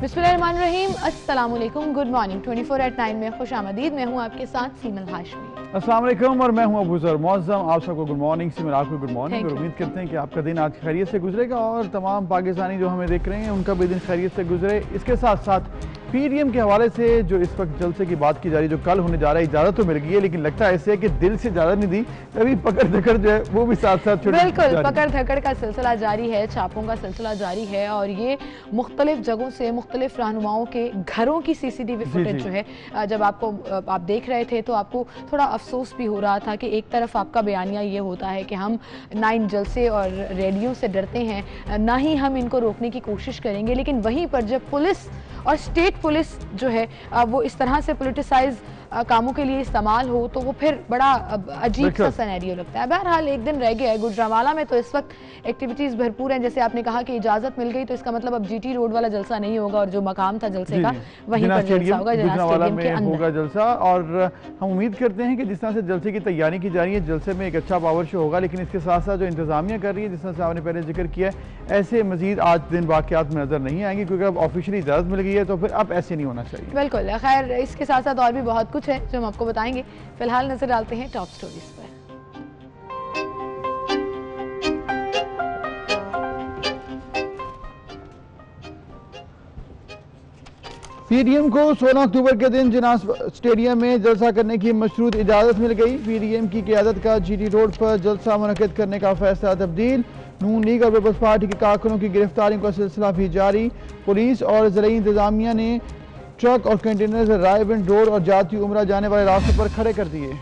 बिस्मिल्लाहिर्रहमानिर्रहीम, अस्सलाम वालेकुम, गुड मॉर्निंग। 24/9 में खुश आमदीद। मैं हूँ आपके साथ सीमल हाशमी। अस्सलाम वालेकुम और मैं हूँ अबू ज़र मौज़म। आप सबको गुड मॉर्निंग। सीमल आपको गुड मॉर्निंग और उम्मीद करते हैं कि आपका दिन आज खैरियत से गुजरेगा और तमाम पाकिस्तानी जो हमें देख रहे हैं उनका भी दिन खैरियत से गुजरे। इसके साथ साथ पीडीएम के हवाले से जो इस वक्त जलसे की बात की जा रही है, जो कल होने जा रहा है, इजाज़त तो मिल गई है लेकिन लगता है ऐसे है कि दिल से इजाज़त नहीं दी, तभी पकड़ धकड़ जो है वो भी साथ साथ बिल्कुल पकड़ धकड़ का सिलसिला जारी है, छापों का सिलसिला जारी है और ये मुख्तलिफ जगहों से मुख्तलिफ रहनुमाओं के घरों की सीसीटीवी फुटेज जो है, जब आप देख रहे थे तो आपको थोड़ा अफसोस भी हो रहा था कि एक तरफ आपका बयानिया ये होता है कि हम 9 जलसे और रैलियों से डरते हैं, ना ही हम इनको रोकने की कोशिश करेंगे, लेकिन वहीं पर जब पुलिस और स्टेट पुलिस जो है वो इस तरह से पोलिटिसाइज कामों के लिए इस्तेमाल हो तो वो फिर बड़ा अजीब सा सिनेरियो लगता है। बहरहाल एक दिन रह गया है। गुजरांवाला में तो इस वक्त एक्टिविटीज भरपूर हैं। जैसे आपने कहा कि इजाजत मिल गई तो इसका मतलब अब जीटी रोड वाला जलसा नहीं होगा और जो मकाम था जलसे का वहीं पर जलसा होगा, गुजरांवाला में होगा जलसा। और हम उम्मीद करते हैं कि जिस तरह से जलसे की तैयारी की जा रही है, जलसे में एक अच्छा पावर शो होगा, लेकिन इसके साथ साथ जो इंतजामिया कर रही है, जिस तरह से आपने पहले जिक्र किया, ऐसे मजीद आज दिन वाकयात में नजर नहीं आएंगे क्योंकि अब ऑफिशियली इजाजत मिल गई है तो फिर अब ऐसे नहीं होना चाहिए। बिल्कुल। खैर इसके साथ साथ और भी बहुत कुछ है जो हम आपको बताएंगे। फिलहाल नजर डालते हैं टॉप स्टोरीज पर। पीडीएम को 16 अक्टूबर के दिन जिन्ना स्टेडियम में जलसा करने की मशरूत इजाज़त मिल गई। पीडीएम की क़यादत का जीटी रोड पर जलसा मुनक़िद करने का फैसला तब्दील। नून लीग और पीपल्स पार्टी के कारकुनों की गिरफ्तारियों का सिलसिला भी जारी। पुलिस और ज़राई इंतजामिया ने ट्रक और कंटेनर रायबंद रोड और जाती उमरा जाने वाले रास्तों पर खड़े कर दिए।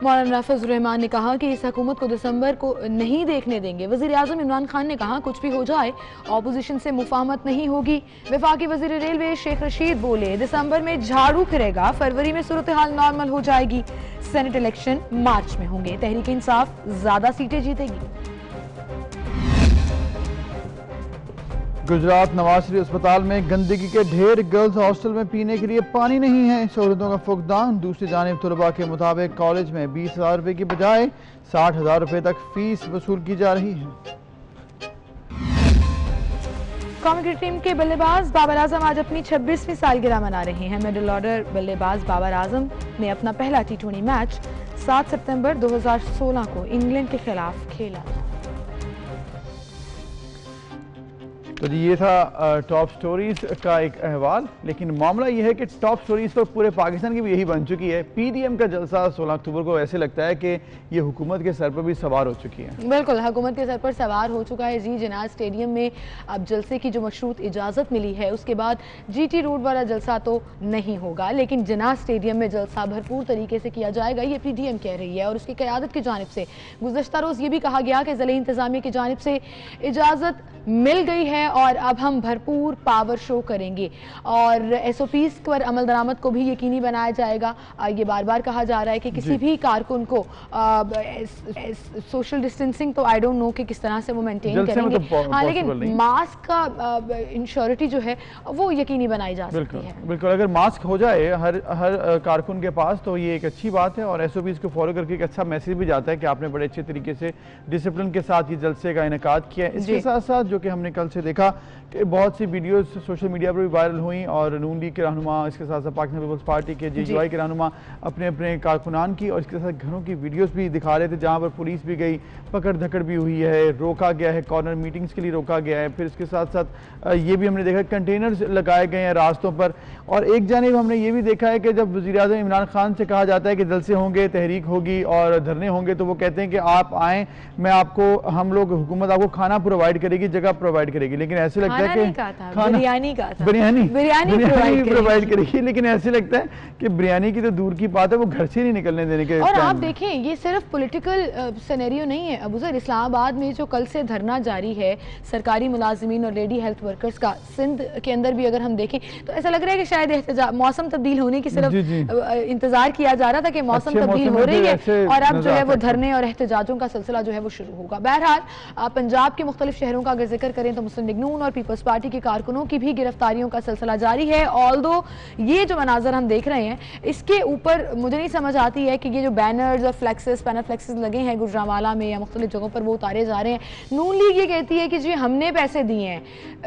मौलाना फजल रहमान ने कहा कि इस हुकूमत को दिसंबर को नहीं देखने देंगे। वज़ीर आज़म इमरान खान ने कहा कुछ भी हो जाए ऑपोजिशन से मुफाहमत नहीं होगी। वफाकी वज़ीर रेलवे शेख रशीद बोले दिसंबर में झाड़ू फिरेगा, फरवरी में सूरत हाल नॉर्मल हो जाएगी। सेनेट इलेक्शन मार्च में होंगे, तहरीक इंसाफ ज्यादा सीटें जीतेगी। गुजरात नवाज शरीफ अस्पताल में गंदगी के ढेर, गर्ल्स हॉस्टल में पीने के लिए पानी नहीं है, सहूलतों का फुकदान। दूसरी जानिब तलबा के मुताबिक कॉलेज में 20,000 रुपये की बजाय 60,000 रुपये तक फीस वसूल की जा रही है। कौमी क्रिकेट टीम के बल्लेबाज बाबर आजम आज अपनी 26वीं सालगिरह मना रहे हैं। मिडिल ऑर्डर बल्लेबाज बाबर आजम ने अपना पहला T20 मैच 7 सितंबर 2016 को इंग्लैंड के खिलाफ खेला। तो जी ये था टॉप स्टोरीज का एक अहवाल, लेकिन मामला ये है कि टॉप स्टोरीज तो पूरे पाकिस्तान की भी यही बन चुकी है। पीडीएम का जलसा 16 अक्टूबर को ऐसे लगता है कि ये हुकूमत के सर पर भी सवार हो चुकी है। बिल्कुल हुकूमत के सर पर सवार हो चुका है जी। जिन्ना स्टेडियम में अब जलसे की जो मशरूत इजाज़त मिली है उसके बाद जीटी रोड वाला जलसा तो नहीं होगा, लेकिन जिन्ना स्टेडियम में जलसा भरपूर तरीके से किया जाएगा, ये पीडीएम कह रही है। और उसकी क़यादत की जानिब से गुज़श्ता रोज़ ये भी कहा गया कि ज़िले इंतज़ामिया की जानिब से इजाज़त मिल गई है और अब हम भरपूर पावर शो करेंगे और एसओपीज पर अमल दरामद को भी यकीनी बनाया जाएगा। ये बार बार कहा जा रहा है कि किसी भी कारकुन को सोशल डिस्टेंसिंग तो आई डोंट नो कि किस तरह से वो मेंटेन करेंगे, हाँ, लेकिन मास्क का इंश्योरिटी जो है वो यकीनी बनाई जा सकती है। बिल्कुल, अगर मास्क हो जाए हर कारकुन के पास तो ये एक अच्छी बात है और एसओपीज को फॉलो करके एक अच्छा मैसेज भी जाता है कि आपने बड़े अच्छे तरीके से डिसिप्लिन के साथ ये जलसे का इनेकाद किया है। इसके साथ साथ जो कि हमने कल से देखा कि बहुत सी वीडियोस सोशल मीडिया पर भी वायरल हुई और नून लीग के रहनुमा, इसके साथ साथ पाकिस्तान पीपल्स पार्टी के जेयूआई के रहनुमा अपने अपने कारकुनान की और इसके साथ घरों की वीडियोस भी दिखा रहे थे जहां पर पुलिस भी गई, पकड़ धकड़ भी हुई है, रोका गया है, कॉर्नर मीटिंग्स के लिए रोका गया है। फिर इसके साथ साथ ये भी हमने देखा कंटेनर्स लगाए गए हैं रास्तों पर। और एक जानिब हमने ये भी देखा है कि जब वज़ीर आज़म इमरान खान से कहा जाता है कि जलसे होंगे, तहरीक होगी और धरने होंगे, तो वो कहते हैं कि आप आएँ, मैं आपको, हम लोग, हुकूमत आपको खाना प्रोवाइड करेगी, जगह प्रोवाइड करेगी। लेकिन ऐसे लगता है कि बिरयानी का था, बिरयानी प्रोवाइड करेगी, लेकिन ऐसे लगता है कि बिरयानी की तो दूर की बात है, वो घर से नहीं निकलने देने के। और आप देखें ये सिर्फ पॉलिटिकल सिनेरियो नहीं है अबू ज़र। इस्लामाबाद में जो कल से धरना जारी है सरकारी मुलाजिमीन और लेडी हेल्थ वर्कर्स का, सिंध के अंदर भी अगर हम देखें तो ऐसा लग रहा है कि शायद मौसम तब्दील होने की सिर्फ इंतजार किया जा रहा था कि मौसम तब्दील हो रही है और अब जो है वो धरने और एहतजाजों का सिलसिला जो है वो शुरू होगा। बहरहाल पंजाब के मुख्तलिफ शहरों का अगर जिक्र करें तो मुस्लिम लीग नून और पीपल्स पार्टी के कारकुनों की भी गिरफ्तारियों का सिलसिला जारी है। ऑल्दो ये जो मनाजर हम देख रहे हैं इसके ऊपर मुझे नहीं समझ आती है कि ये जो बैनर्स और फ्लैक्सेस पैनाफ्लैक्सेस लगे हैं गुजरांवाला में या मुख्तलिफ जगहों पर वो उतारे जा रहे हैं। नून लीग ये कहती है कि जी हमने पैसे दिए हैं,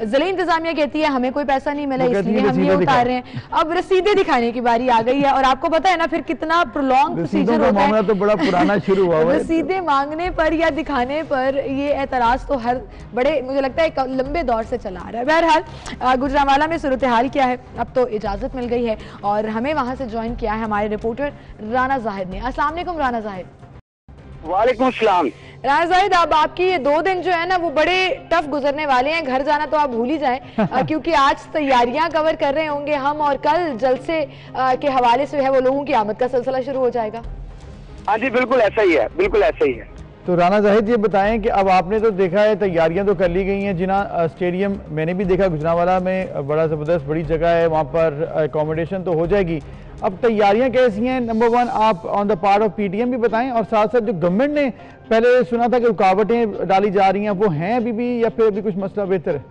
ज़िला इंतजामिया कहती है हमें कोई पैसा नहीं मिला इसलिए हम ये उतार रहे हैं। अब रसीदें दिखाने की बारी आ गई है और आपको पता है ना फिर कितना प्रोलॉन्ग प्रोसीजर होता है। तो बड़ा पुराना शुरू हुआ है। रसीदें मांगने पर या दिखाने पर ये एतराज तो हर बड़े मुझे लगता है एक लंबे दौर से चला आ रहा है। बहरहाल गुजरांवाला में सूरत हाल क्या है, अब तो इजाजत मिल गई है और हमें वहां से ज्वाइन किया है हमारे रिपोर्टर राना जाहिद ने। अस्सलाम वालेकुम राना जाहिद। वालेकुम सलाम। राना जाहिद, अब आपकी ये 2 दिन जो है ना वो बड़े टफ गुजरने वाले हैं। घर जाना तो आप भूल ही जाएं क्योंकि आज तैयारियां कवर कर रहे होंगे हम और कल जलसे के हवाले से है वो लोगों की आमद का सिलसिला शुरू हो जाएगा। हाँ जी बिल्कुल ऐसा ही है, बिल्कुल ऐसा ही है। तो राना जाहिद ये बताएं कि अब आपने तो देखा है तैयारियां तो कर ली गई हैं। जिना स्टेडियम मैंने भी देखा गुजरांवाला में बड़ा ज़बरदस्त बड़ी जगह है, वहाँ पर अकोमोडेशन तो हो जाएगी। अब तैयारियां कैसी हैं? नंबर 1 आप on the part of PTM भी बताएं और साथ साथ जो गवर्नमेंट ने पहले सुना था कि रुकावटें डाली जा रही हैं वो हैं अभी भी या फिर अभी कुछ मसला बेहतर है?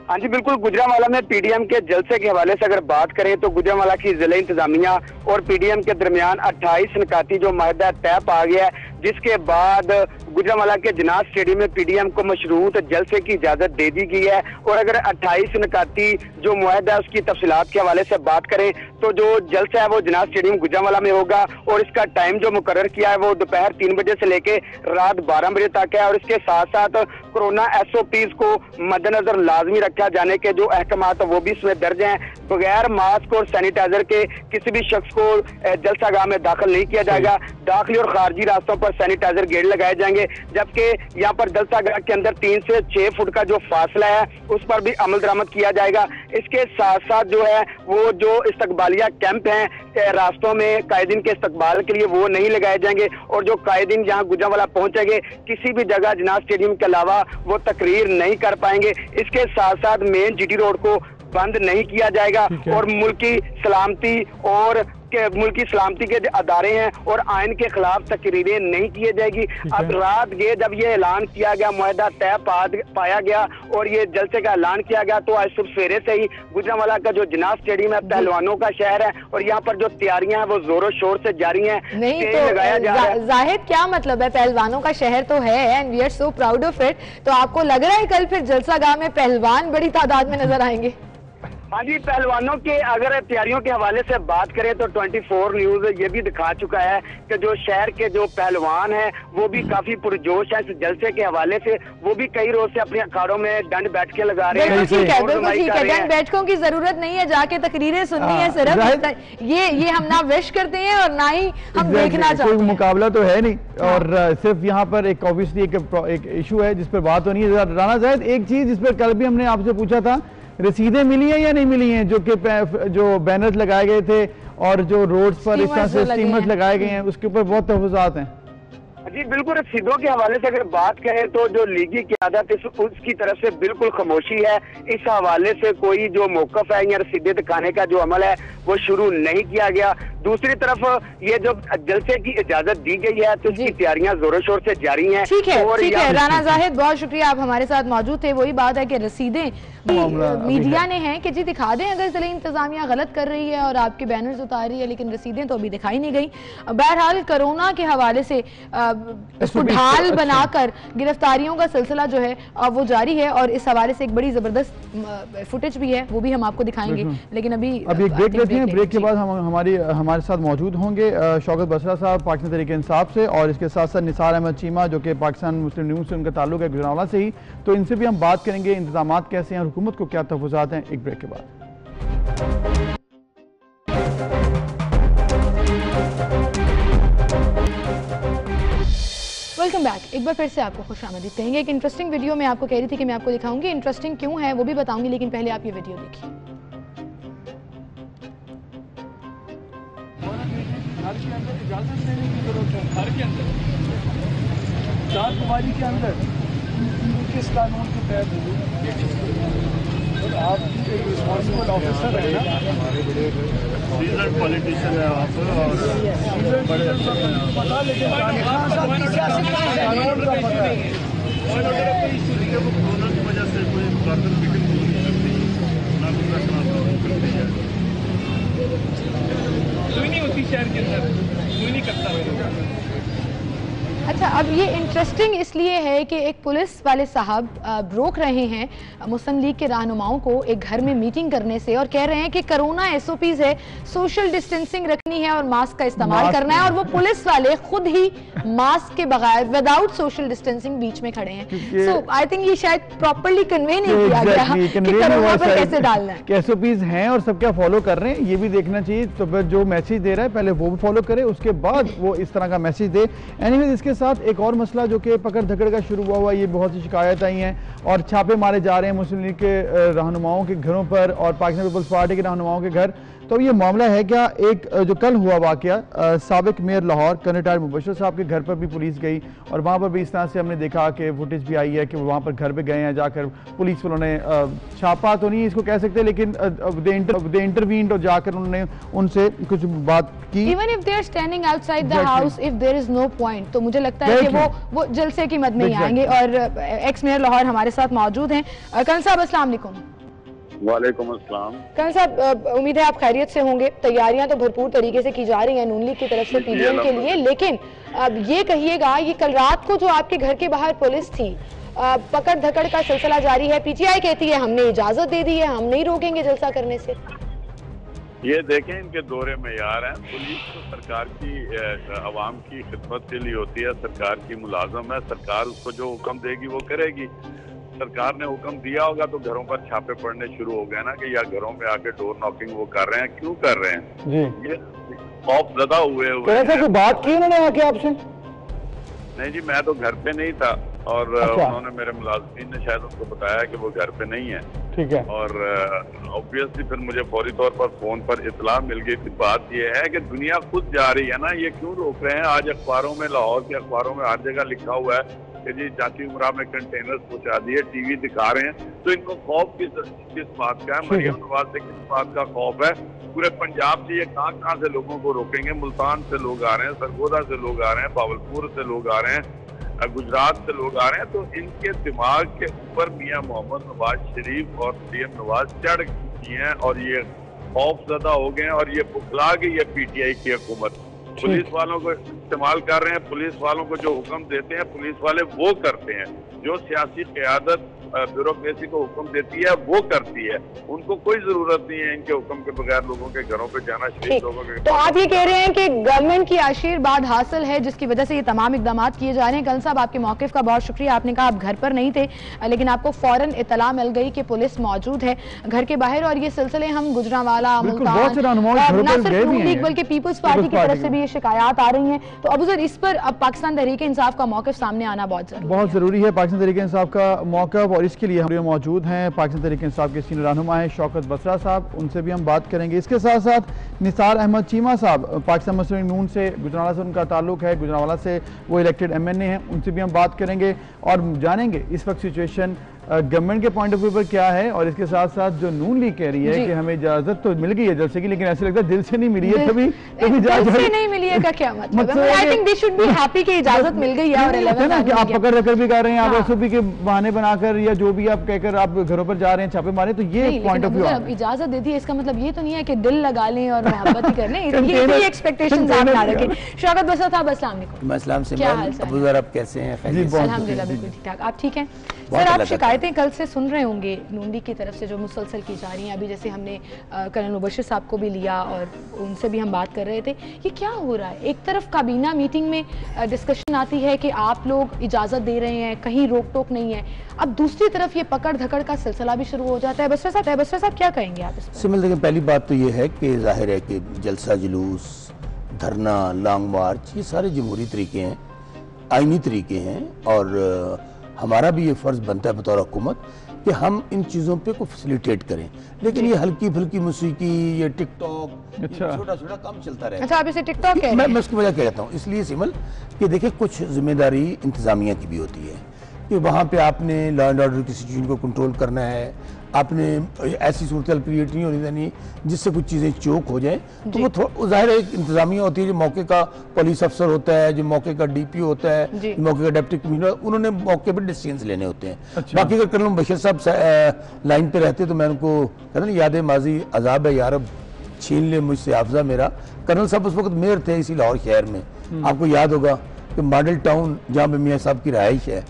हाँ जी बिल्कुल, गुजरांवाला में पीडीएम के जलसे के हवाले से अगर बात करें तो गुजरांवाला की जिला इंतजामिया और पीडीएम के दरमियान 28 निकाती जो माहिदा तय पा गया है, जिसके बाद गुजरांवाला के जनाब स्टेडियम में पीडीएम को मशरूत जलसे की इजाजत दे दी गई है। और अगर 28 निकाती जो मुआहदा है उसकी तफसीलात के हवाले से बात करें तो जो जलसा है वो जनाब स्टेडियम गुजरांवाला में होगा और इसका टाइम जो मुकर्रर किया है वो दोपहर 3 बजे से लेके रात 12 बजे तक है। और इसके साथ साथ कोरोना SOPs को मद्देनजर लाजमी रखा जाने के जो अहकामात वो भी इसमें दर्ज हैं। बगैर मास्क और सैनिटाइजर के किसी भी शख्स को जलसागाह में दाखिल नहीं किया जाएगा। दाखिली और खारजी रास्तों पर सैनिटाइजर गेट लगाए जाएंगे, जबकि यहाँ पर जलसागाह के अंदर 3 से 6 फुट का जो फासला है उस पर भी अमल दरामद किया जाएगा। इसके साथ साथ जो है वो जो इस्तकबालिया कैंप हैं रास्तों में कायदीन के इस्तकबाल के लिए वो नहीं लगाए जाएंगे और जो कायदीन यहाँ गुजरांवाला पहुंचेंगे किसी भी जगह जनाब स्टेडियम के अलावा वो तकरीर नहीं कर पाएंगे। इसके साथ साथ मेन GT रोड को बंद नहीं किया जाएगा और मुल्की सलामती के अदारे हैं और आइन के खिलाफ तकरीरें नहीं किए जाएगी। अब रात गए जब ये ऐलान किया गया, मुआहदा तय पाया गया और ये जलसे का ऐलान किया गया तो आज सुबह सवेरे से ही गुजरांवाला का जो जनाब स्टेडियम है पहलवानों का शहर है और यहाँ पर जो तैयारियां हैं वो जोरों शोर से जारी हैं। नहीं तो जाहिद क्या मतलब है, पहलवानों का शहर तो है and we are so proud of it. तो आपको लग रहा है कल फिर जलसागाह में पहलवान बड़ी तादाद में नजर आएंगे? हाँ जी, पहलवानों के अगर तैयारियों के हवाले से बात करें तो 24 न्यूज ये भी दिखा चुका है कि जो शहर के जो पहलवान हैं वो भी काफी पुरजोश है इस जलसे के हवाले से। वो भी कई रोज से अपने अखाड़ों में दंड बैठकें लगा रहे हैं। बिल्कुल ठीक है, दंड बैठकों की जरूरत नहीं है, जाके तकरीरें सुननी है सिर्फ। ये हम ना विश करते हैं और ना ही हम देखना चाहते हैं। मुकाबला तो है नहीं और सिर्फ यहाँ पर एक ऑब्वियसली एक इशू है जिस पर बात होनी है। राना जाहिद, एक चीज जिस पर कल भी हमने आपसे पूछा था, रसीदें मिली हैं या नहीं मिली हैं जो बैनर्स लगाए गए थे और जो रोड्स पर इस तरह से स्टीमर्स लगाए गए हैं उसके ऊपर बहुत तहफ़्फ़ुज़ात हैं? जी बिल्कुल, रसीदों के हवाले से अगर बात करें तो जो लीगी क़यादत उसकी तरफ से बिल्कुल खामोशी है। इस हवाले से कोई जो मौक़िफ़ है या रसीदें दिखाने का जो अमल है वो शुरू नहीं किया गया। दूसरी तरफ ये जो जलसे की इजाजत दी गई है तो इसकी तैयारियां जोरों शोर से जारी हैं। ठीक है राना जाहिद, बहुत शुक्रिया, आप हमारे साथ मौजूद थे। वही बात है कि रसीदें मीडिया ने हैं कि जी दिखा दें अगर जिला इंतजामिया गलत कर रही है और आपके बैनर्स उतार रही है, लेकिन रसीदें तो अभी दिखाई नहीं गई। बहरहाल कोरोना के हवाले से इसको ढाल बनाकर गिरफ्तारियों का सिलसिला जो है वो जारी है और इस हवाले से एक बड़ी जबरदस्त फुटेज भी है, वो भी हम आपको दिखाएंगे। लेकिन अभी एक ब्रेक लेते हैं। ब्रेक के बाद हमारे साथ मौजूद होंगे शौकत बसरा साहब पाकिस्तान तहरीक इंसाफ से और इसके साथ साथ निसार अहमद चीमा जो कि पाकिस्तान मुस्लिम लीग से उनका ताल्लुक है गुजरांवाला से ही, तो इनसे भी हम बात करेंगे इंतजाम कैसे हैं, हुकूमत को क्या तहफ़्फ़ुज़ात हैं। एक ब्रेक के बाद वेलकम बैक। एक बार फिर से आपको खुशामदीद कहेंगे। एक इंटरेस्टिंग वीडियो मैं आपको कह रही थी कि मैं आपको दिखाऊंगी, इंटरेस्टिंग क्यों है वो भी बताऊंगी, लेकिन पहले आप ये वीडियो देखिए। घर के अंदर इजाजत देने की जरूरत है, घर के अंदर 4 दिवारी के अंदर किस कानून के तहत आप एक रिस्पॉन्सिबल ऑफिसर है ना, हमारे बड़े सीजन पॉलिटिशियन है आप और बड़े पता, लेकिन कानून का पता है। कोई इशू नहीं है, वो कोरोना की वजह से कोई फर्दर मीटिंग नहीं करती, ना दूसरा क्लास करती है, कोई नहीं होती शहर के अंदर, कोई नहीं करता। अच्छा, अब ये इंटरेस्टिंग इसलिए है कि एक पुलिस वाले साहब रोक रहे हैं मुस्लिम लीग के रहनुमाओं को एक घर में मीटिंग करने से और कह रहे हैं कि कोरोना एसओपीज है, सोशल डिस्टेंसिंग रखनी है और मास्क का इस्तेमाल करना है, और वो पुलिस वाले खुद ही मास्क के बगैर विदाउट सोशल डिस्टेंसिंग बीच में खड़े हैं। सो आई थिंक ये शायद प्रॉपर्ली कन्वे नहीं किया गया कि कोरोना पर कैसे डालना है। एसओपीज हैं और सब क्या फॉलो कर रहे हैं, ये भी देखना चाहिए। तो जो मैसेज दे रहा है पहले वो भी फॉलो करे, उसके बाद वो इस तरह का मैसेज दे। एनीवेज, इसके साथ एक और मसला जो कि पकड़ धकड़ का शुरू हुआ, ये बहुत सी शिकायत आई हैं और छापे मारे जा रहे हैं मुस्लिम लीग के रहनुमाओं के घरों पर और पाकिस्तान पीपल्स पार्टी के रहनुमाओं के घर। तो ये मामला है क्या, एक जो कल हुआ वाकया, साबिक मेयर लाहौर कर्नल मुबशर साहब के घर पर भी पुलिस गई और वहाँ पर भी इस तरह से हमने देखा कि फुटेज भी आई है कि वहाँ पर घर पे गए हैं, जाकर पुलिस वालों ने छापा तो नहीं इसको कह सकते, लेकिन दे इंटरवीन्ड और जाकर उन्होंने उनसे कुछ बात की। Even if they are standing outside the house, if there is no point, तो मुझे लगता है कि वो जलसे की मद में ही आएंगे। और एक्स मेयर लाहौर हमारे साथ मौजूद हैं। कर्नल साहब अस्सलाम वालेकुम। वालेकुम अस्सलाम। कर्नल साहब, उम्मीद है आप खैरियत से होंगे। तैयारियां तो भरपूर तरीके से की जा रही हैं नून लीग की तरफ से पीडीएम के लिए, लेकिन अब ये कहिएगा, ये कल रात को जो आपके घर के बाहर पुलिस थी, पकड़ धकड़ का सिलसिला जारी है। पीटीआई कहती है हमने इजाजत दे दी है, हम नहीं रोकेंगे जलसा करने से। ये देखें, इनके दौरे में यार हैं। पुलिस तो सरकार की आवाम की खिदमत के लिए होती है, सरकार की मुलाजम है, सरकार उसको जो हुक्म देगी वो करेगी। सरकार ने हुक्म दिया होगा तो घरों पर छापे पड़ने शुरू हो गए ना, कि या घरों में आके डोर नॉकिंग वो कर रहे हैं, क्यों कर रहे हैं जी? ये खौफ ज़दा हुए कोई बात की उन्होंने आके आपसे? नहीं जी, मैं तो घर पे नहीं था और उन्होंने मेरे मुलाजिमीन ने शायद उनको बताया कि वो घर पे नहीं है। ठीक है। और ऑब्वियसली फिर मुझे फौरी तौर पर फोन पर इतला मिल गई थी। बात ये है कि दुनिया खुद जा रही है ना, ये क्यों रोक रहे हैं? आज अखबारों में, लाहौर के अखबारों में हर जगह लिखा हुआ है कि जी जाती उमरा में कंटेनर्स पहुंचा दिए, टीवी दिखा रहे हैं। तो इनको खौफ किस बात का है? मरियम नवाज से किस बात का खौफ है? पूरे पंजाब से ये कहाँ से लोगों को रोकेंगे? मुल्तान से लोग आ रहे हैं, सरगोदा से लोग आ रहे हैं, बावलपुर से लोग आ रहे हैं, गुजरात से लोग आ रहे हैं। तो इनके दिमाग के ऊपर मियां मोहम्मद नवाज शरीफ और सीएम नवाज चढ़ गई हैं और ये खौफजदा हो गए हैं और ये बुखला गई है पीटीआई की हुकूमत। पुलिस वालों को इस्तेमाल कर रहे हैं, पुलिस वालों को जो हुक्म देते हैं पुलिस वाले वो करते हैं, जो सियासी क़यादत ब्यूरोक्रेसी को हुक्म देती है वो करती है। उनको कोई जरूरत नहीं है इनके हुक्म के बगैर लोगों के घरों पे जाना, शरीफ लोगों के। तो आप ये कह रहे हैं कि गवर्नमेंट की आशीर्वाद हासिल है जिसकी वजह से ये तमाम इकदाम किए जा रहे हैं। कर्नल साहब, आपके मौक़िफ़ का बहुत शुक्रिया। आपने कहा आप घर पर नहीं थे, लेकिन आपको फौरन इतला मिल गई कि पुलिस मौजूद है घर के बाहर, और ये सिलसिले हम गुजरांवाला, मुल्तान, ना सिर्फ नून लीग बल्कि पीपल्स पार्टी की तरफ से भी ये शिकायत आ रही है। तो अब सर, इस पर अब पाकिस्तान तहरीक इंसाफ का मौक़िफ़ सामने आना बहुत जरूरी है। पाकिस्तान तहरीक इंसाफ का मौक़िफ़, और इसके लिए हम मौजूद हैं पाकिस्तान तहरीक इंसाफ के सीनियर रहनुमा हैं शौकत बसरा साहब, उनसे भी हम बात करेंगे। इसके साथ साथ निसार अहमद चीमा साहब, पाकिस्तान मुस्लिम लीग नून से गुजरांवाला से उनका ताल्लुक है, गुजरांवाला से वो इलेक्टेड MNA हैं, उनसे भी हम बात करेंगे और जानेंगे इस वक्त सिचुएशन गवर्नमेंट के पॉइंट ऑफ व्यू पर क्या है। और इसके साथ साथ जो नून लीग कह रही है कि हमें इजाजत तो मिल गई है जलसे की, लेकिन ऐसे लगता है दिल से नहीं मिली है। कभी दिल से नहीं मिली है का क्या मतलब? I think they should be happy कि इजाजत मिल गई है। और आप पकड़ रखकर भी कर रहे हैं, आप SOP के बहाने बनाकर या जो भी आप कहकर आप घरों पर जा रहे हैं छापे मारे, तो ये पॉइंट ऑफ व्यू है। इजाजत दे दी, इसका मतलब ये तो नहीं है कि दिल लगा लें और मोहब्बत ही कर लें, ये एक्सपेक्टेशंस आप ना रखें। शौकत बसरा साहब, अस्सलाम वालेकुम। क्या हाल है? आप कैसे हैं? अल्हम्दुलिल्लाह बिल्कुल ठीक ठाक। आप ठीक हैं? सर, आप शिकायतें कल से सुन रहे होंगे नून लीग की तरफ से जो मुसलसल की जा रही हैं। अभी जैसे हमने कर्नल मुबशर साहब को भी लिया और उनसे भी हम बात कर रहे थे, ये क्या हो रहा है? एक तरफ काबीना मीटिंग में डिस्कशन आती है कि आप लोग इजाज़त दे रहे हैं, कहीं रोक टोक नहीं है, अब दूसरी तरफ ये पकड़ धकड़ का सिलसिला भी शुरू हो जाता है। बसरा साहब क्या कहेंगे आप इस पर? सिमल, देखिए, पहली बात तो ये है कि जाहिर है कि जलसा, जुलूस, धरना, लॉन्ग मार्च, ये सारे जमहूरी तरीके हैं, आइनी तरीके हैं, और हमारा भी ये फ़र्ज़ बनता है बतौर हुकूमत कि हम इन चीज़ों पे को फैसिलिटेट करें। लेकिन ये हल्की फुल्की मौसीकी, ये टिकटॉक, छोटा छोटा काम चलता रहता है। अच्छा, आप इसे टिकटॉक कह रहे हैं? मैं उसकी वजह कहता हूँ इसलिए सिमल कि देखिए, कुछ जिम्मेदारी इंतज़ामिया की भी होती है कि वहाँ पे आपने लॉ एंड ऑर्डर की सिचुएशन को कंट्रोल करना है, आपने ऐसी सूरत क्रिएट नहीं होनी देनी जिससे कुछ चीज़ें चोक हो जाएं। तो वो थोड़ा ज़ाहिर एक इंतजामिया होती है, जो मौके का पुलिस अफसर होता है, जो मौके का DPO होता है, जो मौके का डिप्टी कमिश्नर, उन्होंने मौके पर डिसीजंस लेने होते हैं। अच्छा। बाकी अगर कर्नल बशीर साहब लाइन पे रहते तो मैं उनको कहता ना, याद माजी अजाब है यारब छीन ले मुझसे हाफजा मेरा। कर्नल साहब उस वक्त मेयर थे इसी लाहौर शहर में। आपको याद होगा कि मॉडल टाउन जहाँ पे मियाँ साहब की रहाइश है,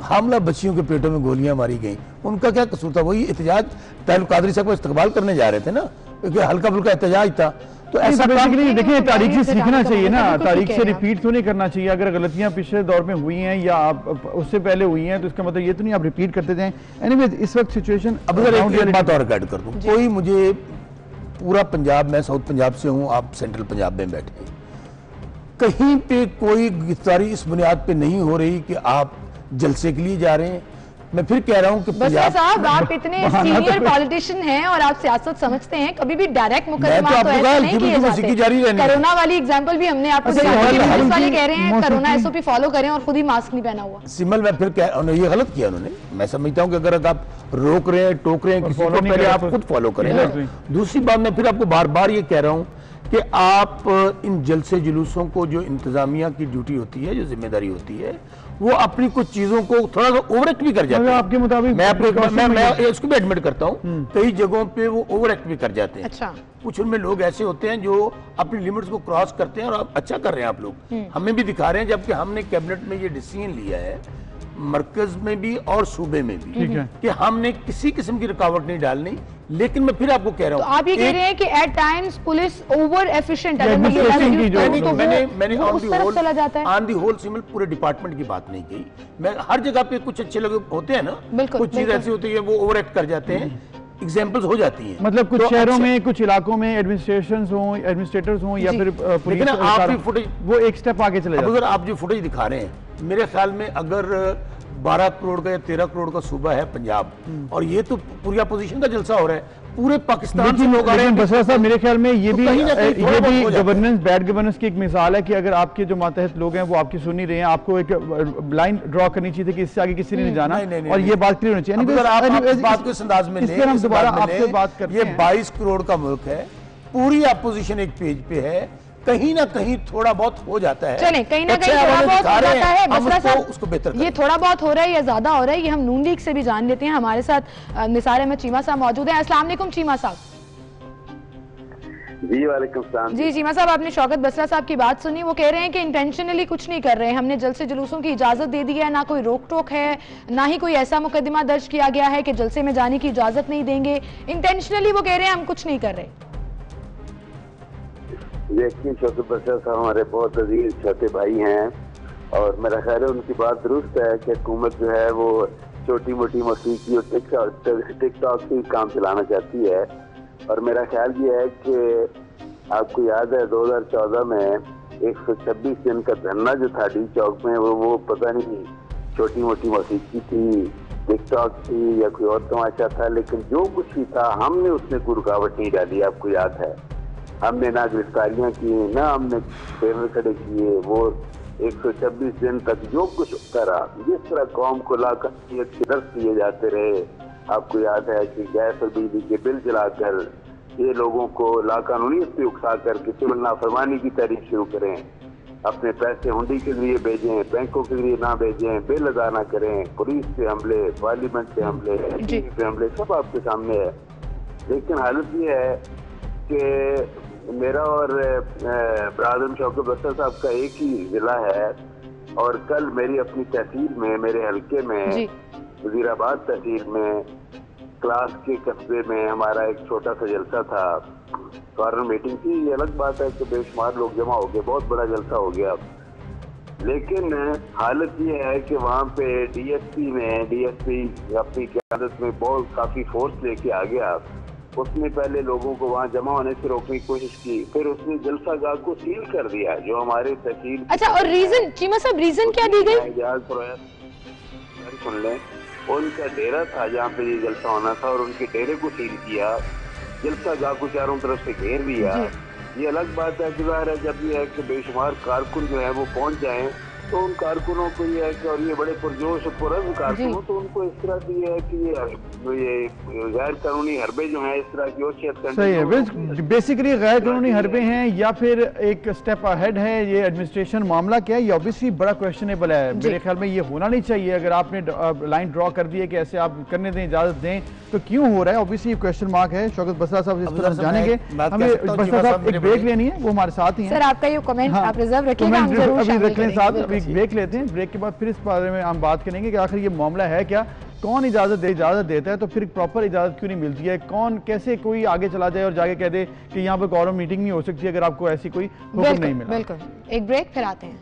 हामला बच्चियों के पेटों में गोलियां मारी गई। उनका क्या कसूर था? वही एहतजाज तारिक कादरी साहब को इस्तकबाल करने जा रहे थे ना, क्योंकि हल्का फुल्का एहतजाज था। तो ऐसा बेसिकली देखिए, तारीख से सीखना चाहिए ना, तारीख से रिपीट तो नहीं करना चाहिए। अगर गलतियां पिछले दौर में हुई हैं या आप उससे पहले हुई हैं तो इसका मतलब ये तो नहीं आप रिपीट करते जाएं। एनीवे, इस वक्त सिचुएशन अब अगर एक बात और ऐड कर दूं, कोई मुझे पूरा पंजाब, मैं साउथ पंजाब से हूं, आप सेंट्रल पंजाब में बैठे, कहीं पे कोई गिरफ्तारी इस बुनियाद पे नहीं हो रही कि आप जलसे के लिए जा रहे हैं। मैं फिर कह रहा हूं कि बसरा साहब, आप इतने सीनियर पॉलिटिशियन हैं और आप सियासत समझते हैं, कभी भी डायरेक्ट मुकदमा तो ऐसे नहीं किए जाते। कोरोना वाली एग्जांपल भी हमने आपको दिखाई, पुलिस वाले कह रहे हैं कोरोना SOP फॉलो करें और खुद ही मास्क नहीं पहना हुआ। सिमल, मैं फिर ये गलत किया उन्होंने। मैं समझता हूं कि अगर आप रोक रहे हैं, टोक रहे हैं किसी को, पहले आप खुद फॉलो करें ना। दूसरी बात, मैं फिर आपको बार बार ये कह रहा हूं कि आप इन जलसे जुलूसों को, जो इंतजामिया की ड्यूटी होती है, जो जिम्मेदारी होती है, वो अपनी कुछ चीजों को थोड़ा सा ओवर एक्ट भी कर जाते हैं। आपके मुताबिक मैं इसको भी एडमिट करता हूँ, कई जगहों पे वो ओवर एक्ट भी कर जाते हैं। अच्छा। कुछ उनमें लोग ऐसे होते हैं जो अपनी लिमिट्स को क्रॉस करते हैं, और आप अच्छा कर रहे हैं, आप लोग हमें भी दिखा रहे हैं, जबकि हमने कैबिनेट में ये डिसीजन लिया है, मरकज में भी और सूबे में भी, कि हमने किसी किस्म की रुकावट नहीं डालनी। लेकिन मैं फिर आपको कह रहा हूं, तो आप ये कह रहे हैं कि at times police over efficient है, मैंने ऑन दी होल सिमल पूरे डिपार्टमेंट की बात नहीं की। मैं हर जगह पे कुछ अच्छे लोग होते हैं ना, कुछ चीज ऐसी होती है वो ओवर एक्ट कर जाते हैं, एग्जाम्पल्स हो जाती हैं। मतलब कुछ शहरों में, कुछ इलाकों में एडमिनिस्ट्रेटर्स हों या फिर लेकिन आप भी फुटेज, वो एक स्टेप आगे चले जाते हैं। अगर आप जो फुटेज दिखा रहे हैं, मेरे ख्याल में अगर 12 करोड़ का या 13 करोड़ का सूबा है पंजाब, और ये तो पूरी अपोजिशन का जलसा हो रहा है, पूरे पाकिस्तान से लोग आ रहे हैं। बसरा साहब, मेरे ख्याल में ये भी गवर्नेंस, बैड गवर्नेंस की एक मिसाल है कि अगर आपके जो मातहत लोग हैं वो आपकी सुन नहीं रहे हैं, आपको एक लाइन ड्रॉ करनी चाहिए थी कि इससे आगे किसी ने नहीं जाना, और ये बात क्लियर होनी चाहिए। अगर आप इस बात को इस अंदाज में लें, हम दोबारा आपसे बात करते हैं, ये 22 करोड़ का मुल्क है, पूरी अपोजिशन एक पेज पे है, कहीं ना कहीं थोड़ा बहुत हो जाता है। चलें, कहीं ना कहीं थोड़ा बहुत हो जाता है। बसरा साहब, उसको बेहतर ये थोड़ा बहुत हो रहा है या ज्यादा हो रहा है, ये हम नून लीग से भी जान लेते हैं। हमारे साथ निसार अहमद चीमा साहब मौजूद हैं। अस्सलाम वालेकुम चीमा साहब। जी वालेकुम सलाम। जी चीमा साहब, आपने शौकत बसरा साहब की बात सुनी, वो कह रहे हैं कि इंटेंशनली कुछ नहीं कर रहे हैं, हमने जलसे जुलूसों की इजाजत दे दी है, ना कोई रोक टोक है, ना ही कोई ऐसा मुकदमा दर्ज किया गया है कि जलसे में जाने की इजाजत नहीं देंगे। इंटेंशनली वो कह रहे हैं हम कुछ नहीं कर रहे। देखिए, छोटे बसरा साहब हमारे बहुत अजीज छोटे भाई हैं, और मेरा ख्याल है उनकी बात दुरुस्त है कि हुकूमत जो है वो छोटी मोटी मौसीकी और टिकटॉक से काम चलाना चाहती है। और मेरा ख्याल ये है कि आपको याद है 2014 में 126 दिन का धरना जो था डी चौक में, वो पता नहीं छोटी मोटी मौसीकी थी, टिकटॉक थी या कोई और तमाशा था, लेकिन जो कुछ भी था हमने उसमें कोई रुकावट नहीं डाली। आपको याद है, हमने ना गिरफ्तारियां की, ना हमने बैनर खड़े किए। वो 126 दिन तक जो कुछ करा, जिस तरह कौम को लाकानूनियत के दर्श दिए जाते रहे। आपको याद है कि गैस और बिजली के बिल जलाकर ये लोगों को लाकानूनियत पे उकसा कर के सिविल नाफरमानी की तारीफ शुरू करें, अपने पैसे हुंडी के लिए भेजें, बैंकों के लिए ना भेजें, बिल अदा ना करें, पुलिस पे हमले, पार्लियामेंट पे हमले, पे हमले, सब आपके सामने है। लेकिन हालत ये है कि मेरा और ब्रादर शौकत बसरा साहब का एक ही जिला है, और कल मेरी अपनी तहसील में, मेरे हल्के में, वजीराबाद तहसील में, क्लास के कस्बे में हमारा एक छोटा सा जलसा था, कॉर्नर मीटिंग थी। ये अलग बात है कि बेशुमार लोग जमा हो गए, बहुत बड़ा जलसा हो गया। लेकिन हालत ये है कि वहाँ पे डीएसपी अपनी क़यादत में बहुत काफी फोर्स लेके आ गया। उसने पहले लोगों को वहाँ जमा होने से रोकने की कोशिश की, फिर उसने जलसा गाह को सील कर दिया, जो हमारे तहसील। अच्छा, और रीजन चीमा साहब, रीजन क्या दी गई? सुन लें, उनका डेरा था जहाँ पे ये जलसा होना था, और उनके डेरे को सील किया, जलसा गाह को चारों तरफ से घेर दिया। ये अलग बात है कि ज़ाहिर है जब ये है कि बेशुमार कारकुन जो है वो पहुंच जाएं तो उन कारकुनों को ये है कि, और ये बड़े पुरजोश पुरज़ कारकुनों, तो उनको इस तरह की है कि ये गैर कानूनी हरबे जो हैं इस तरह की और सही है। बेसिकली गैर कानूनी हरबे हैं या फिर एक स्टेप अहेड है ये एडमिनिस्ट्रेशन, मामला क्या है ये ऑब्वियसली बड़ा क्वेश्चनेबल है। मेरे ख्याल में ये होना नहीं चाहिए। अगर आपने लाइन ड्रॉ कर दी है कि ऐसे आप करने दें, इजाजत दें, तो क्यों हो रहा है? ऑब्वियसली ये क्वेश्चन मार्क है। शौकत बसरा साहब इस पर जानेंगे। हमें बसरा साहब एक ब्रेक लेनी है, वो हमारे साथ ही हैं। सर आपका ये कमेंट आप रिजर्व रखिएगा, हम जरूर अभी रख लें साथ, शामिल अभी ब्रेक लेते हैं। ब्रेक के बाद फिर इस बारे में हम बात करेंगे कि आखिर ये मामला है क्या, कौन इजाजत देता है, तो फिर प्रॉपर इजाजत क्यों नहीं मिलती है, कौन कैसे कोई आगे चला जाए और जाके कह दे कि यहाँ पर गवर्नमेंट मीटिंग नहीं हो सकती अगर आपको ऐसी कोई हुक्म नहीं मिला। बिल्कुल, एक ब्रेक फिर आते हैं।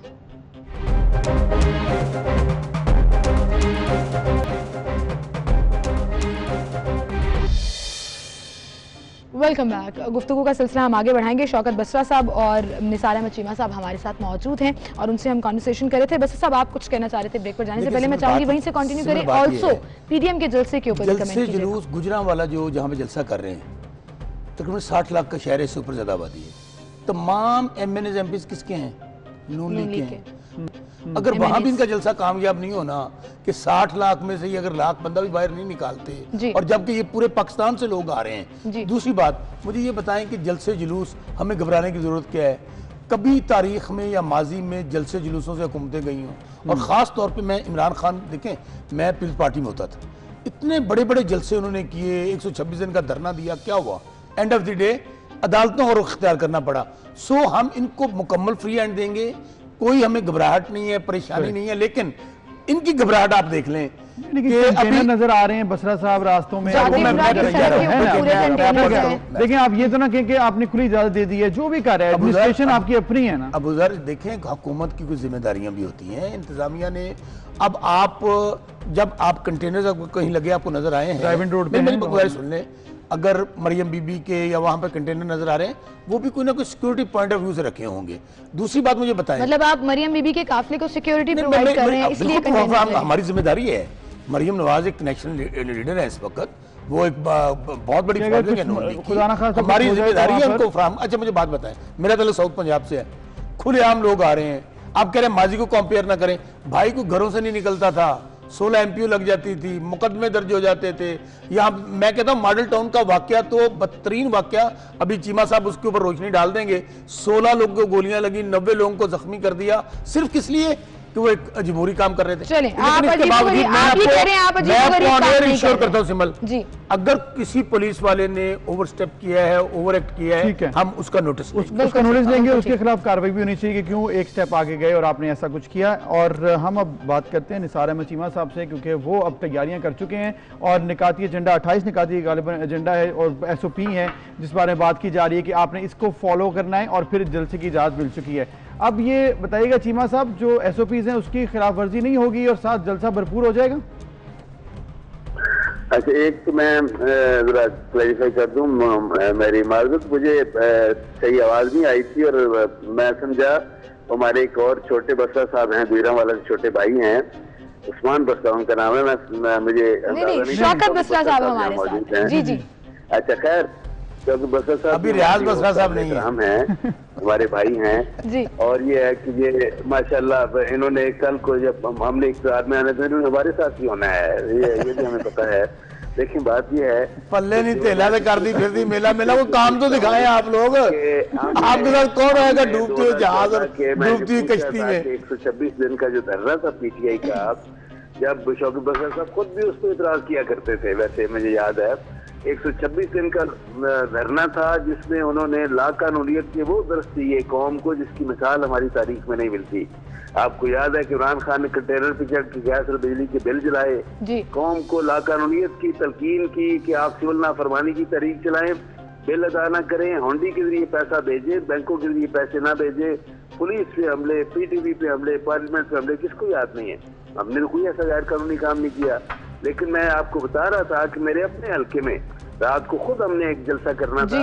Welcome back. गुफ्तगू का सिलसिला हम आगे बढ़ाएंगे। शौकत बसरा साहब और निसार अहमद चीमा साहब हमारे साथ मौजूद हैं और उनसे हम कॉन्वर्सेशन कर रहे थे। बसरा साहब आप कुछ कहना चाह रहे थे ब्रेक पर जाने से पहले, मैं चाहूंगी वहीं से कंटिन्यू करें। ऑल्सो पीडीएम के जलसे के ऊपर जलसे जुलूस गुजरांवाला जो जहाँ पे जलसा कर रहे हैं, तकरीबन 60 लाख का शहर है, इससे ऊपर ज्यादा आबादी है। तमाम एमएनएस एमपीज किसके हैं? नून लीग के हैं। अगर वहां भी इनका जलसा कामयाब नहीं होना कि 60 लाख में से ही अगर लाख बंदा भी बाहर नहीं निकालते, और जबकि ये पूरे पाकिस्तान से लोग आ रहे हैं। दूसरी बात, मुझे ये बताएं कि जलसे जुलूस हमें घबराने की जरूरत क्या है? कभी तारीख में या माजी में जलसे जुलूसों से हुकूमतें गई हों, और ख़ास तौर पे मैं इमरान खान, देखें मैं पीपल्स पार्टी में होता था, इतने बड़े बड़े जलसे उन्होंने किए, 126 दिन का धरना दिया, क्या हुआ? एंड ऑफ द डे अदालतों को रुख इख्तियार करना पड़ा। सो हम इनको मुकम्मल फ्री हैंड देंगे, कोई हमें घबराहट नहीं है, परेशानी नहीं है, लेकिन इनकी घबराहट आप देख लें कि अभी नजर आ रहे हैं बसरा साहब रास्तों में। लेकिन आप ये तो ना कहें कि आपने खुली इजाजत दे दी है, जो भी कर रहा है एडमिनिस्ट्रेशन आपकी अपनी है ना। अब उधर देखें, हुकूमत की कुछ जिम्मेदारियां भी होती हैं, इंतजामिया ने। अब आप जब आप कंटेनर कहीं लगे आपको नजर आए हैं ड्राइविंग रोड पे, मेरी बकवास सुन लें, अगर मरियम बीबी के या वहां पर कंटेनर नजर आ रहे हैं, वो भी कोई ना कोई सिक्योरिटी पॉइंट ऑफ व्यू से रखे होंगे। दूसरी बात मुझे बताएं, मतलब आप मरियम बीबी के काफिले को सिक्योरिटी प्रोवाइड कर रहे हैं, इसलिए हमारी जिम्मेदारी है। मरियम नवाज एक नेशनल लीडर है इस वक्त, वो एक बहुत बड़ी हमारी जिम्मेदारी है उनको फ्राहम। अच्छा मुझे बात बताएं, मेरा ताल्लुक साउथ पंजाब से है, खुलेआम लोग आ रहे हैं, आप कह रहे हैं माजी को कंपेयर ना करें। भाई को घरों से नहीं निकलता था, 16 एमपीओ लग जाती थी, मुकदमे दर्ज हो जाते थे। यहाँ मैं कहता हूँ मॉडल टाउन का वाकया तो बदतरीन वाकया, अभी चीमा साहब उसके ऊपर रोशनी डाल देंगे। 16 लोगों को गोलियां लगी, 90 लोगों को जख्मी कर दिया, सिर्फ किस लिए कि वो एक अजबूरी काम कर रहे थे। चले, आप इंश्योर करता हूँ सिमल जी, अगर किसी पुलिस वाले ने ओवर स्टेप किया है, ओवर एक्ट किया है, हम उसका नोटिस उसका नोटिस लेंगे, उसके खिलाफ कार्रवाई भी होनी चाहिए कि क्यों एक स्टेप आगे गए और आपने ऐसा कुछ किया। और हम अब बात करते हैं निसार अहमद चीमा साहब से, क्योंकि वो अब तैयारियां कर चुके हैं और निकाती एजेंडा 28 निकाती गालिबन एजेंडा है और SOP है जिस बारे में बात की जा रही है कि आपने इसको फॉलो करना है, और फिर जलसे की इजाजत मिल चुकी है। अब ये बताइएगा चीमा साहब, जो SOPs हैं उसकी खिलाफ वर्जी नहीं होगी और साथ जलसा भरपूर हो जाएगा? अच्छा, एक तो मैं जरा क्लैरिफाई कर दूं, मेरी माजूद, मुझे सही आवाज नहीं आई थी और मैं समझा हमारे एक और छोटे बसरा साहब हैं, गुजरांवाला के छोटे भाई हैं, उस्मान बसरा उनका नाम है। मैं मुझे शौकत बसरा साहब हमारे साथ हैं। जी जी, अच्छा खैर, क्योंकि बसरा साहब अभी रियाज बसरा साहब नहीं हम हैं, हमारे भाई हैं जी। और ये है कि ये माशाल्लाह इन्होंने कल को जब हमने इक़्तिदार में आने तो इन्होंने हमारे साथ ही होना है, ये भी हमें पता है। लेकिन बात ये है, पल्ले नहीं तेला से कर दी फिर दी मेला मेला, वो काम तो दिखाए आप लोग। आपके साथ कौन रहेगा डूबते हुए जहाज और डूबती हुई कश्ती में? 126 दिन का जो धरना था PTI का, जब शौकत बसरा साहब खुद भी उस पर इतराज किया करते थे, वैसे मुझे याद है 126 दिन का धरना था जिसमें उन्होंने लाकानूनियत की वो दर्ज दी है कौम को, जिसकी मिसाल हमारी तारीख में नहीं मिलती। आपको याद है कि इमरान खान ने कंटेनर पे चढ़ के गैस और बिजली के बिल जलाए, कौम को लाकानूनियत की तलकीन की कि आप सिविल नाफरमानी की तहरीक चलाएं, बिल अदा ना करें, हुंडी के जरिए पैसा भेजें, बैंकों के जरिए पैसे ना भेजें, पुलिस पे हमले, PTV पे हमले, पार्लियामेंट पे हमले, किसको याद नहीं है? हमने तो कोई ऐसा गैर कानूनी काम नहीं किया। लेकिन मैं आपको बता रहा था कि मेरे अपने हल्के में रात को खुद हमने एक जलसा करना था,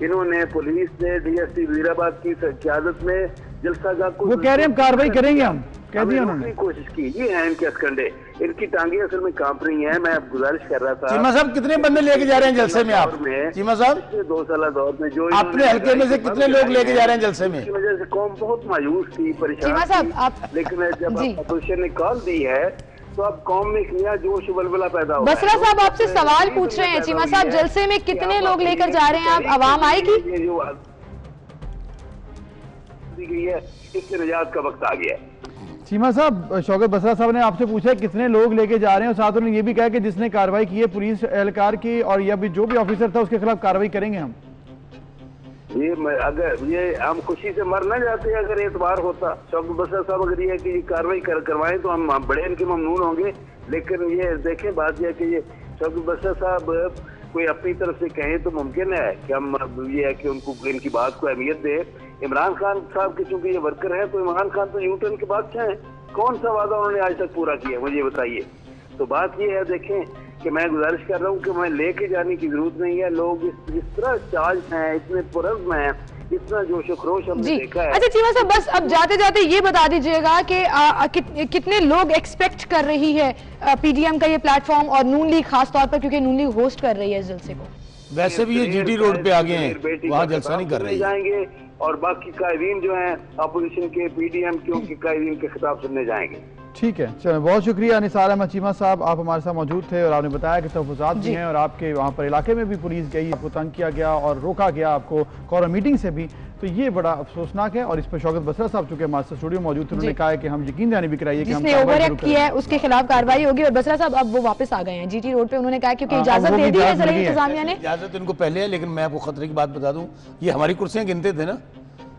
इन्होंने पुलिस ने DSP वजीराबाद की क़यादत में जलसा का, वो कह रहे हैं कार्रवाई करेंगे हम, कह दिया उन्होंने। कोशिश की, ये है इनके हथकंडे, इनकी टांगे असल में कांप रही हैं। मैं गुजारिश कर रहा था, चीमा साहब कितने बंदे लेके जा रहे हैं जलसे में आप? चीमा साहब 2 साल दौर में जो अपने हल्के में से कितने लोग लेके जा रहे हैं जलसे में? इसकी वजह से कौम बहुत मायूस थी, चीमा साहब परेशान आप, थी, लेकिन जब अपोजिशन ने कॉल दी है तो अब कौम में एक नया जोश बलबला पैदा हुआ। बसरा साहब आपसे सवाल पूछ रहे हैं, चीमा साहब जलसे में कितने लोग लेकर जा रहे हैं आप? आवाम आएगी? ये जो दी गई है इससे निजात का वक्त आ गया है। चीमा साहब, शौकत बसरा साहब ने आपसे पूछा कितने लोग लेके जा रहे हैं और साथ उन्होंने ये भी कहा कि जिसने कार्रवाई की है पुलिस एहलकार की और या भी जो भी ऑफिसर था उसके खिलाफ कार्रवाई करेंगे हम। अगर ये हम खुशी से मर ना जाते अगर एतबार होता। शौकत बसरा साहब अगर ये कि कार्रवाई करवाएं तो हम बड़े इनके ममनून होंगे, लेकिन ये देखें बात यह कि ये शौकत बसरा साहब कोई अपनी तरफ से कहें तो मुमकिन है कि हम ये है कि उनको इनकी बात को अहमियत दे। इमरान खान साहब के चूंकि ये वर्कर हैं तो इमरान खान तो यूटर्न के बादशाह हैं, कौन सा वादा उन्होंने आज तक पूरा किया मुझे ये बताइए। तो बात ये है, देखें कि मैं गुजारिश कर रहा हूँ कि मैं लेके जाने की जरूरत नहीं है। लोग जिस तरह चार्ज हैं, इतने पुरज़्म हैं, इतना जोशो खरोश हमने देखा है। अच्छा चीमा साहब, बस अब जाते जाते ये बता दीजिएगा कि कितने लोग एक्सपेक्ट कर रही है पीडीएम का ये प्लेटफॉर्म और नून लीग खास तौर पर, क्योंकि नून लीग होस्ट कर रही है इस जलसे को। वैसे भी ये जीटी रोड पे आ गए हैं, वहाँ जलसा नहीं कर रहे जाएंगे और बाकी कायदीन जो हैं अपोजिशन के, पीडीएम के, उनके कायदीन के खिताब सुनने जाएंगे। ठीक है, चलो बहुत शुक्रिया निसार अहमद चीमा साहब, आप हमारे साथ मौजूद थे और आपने बताया कि तहफ़्फ़ुज़ात भी हैं और आपके वहाँ पर इलाके में भी पुलिस गई, आपको तंग किया गया और रोका गया आपको कॉरम मीटिंग से भी, तो ये बड़ा अफसोसनाक है। और इस पर शौकत बसरा साहब चूंकि हमारे स्टूडियो मौजूद थे, उन्होंने कहा है कि हम यकीन दहानी भी कराइए कि जिसने ओवर एक्ट किया है उसके खिलाफ कार्रवाई होगी। और बसरा साहब अब वो वापस आ गए हैं जीटी रोड पे, उन्होंने कहा क्योंकि इजाजत दे दी है ज़िला इंतजामिया ने। इजाजत इनको पहले है, लेकिन मैं आपको खतरे की बात बता दूं, ये हमारी कुर्सियां गिनते थे ना,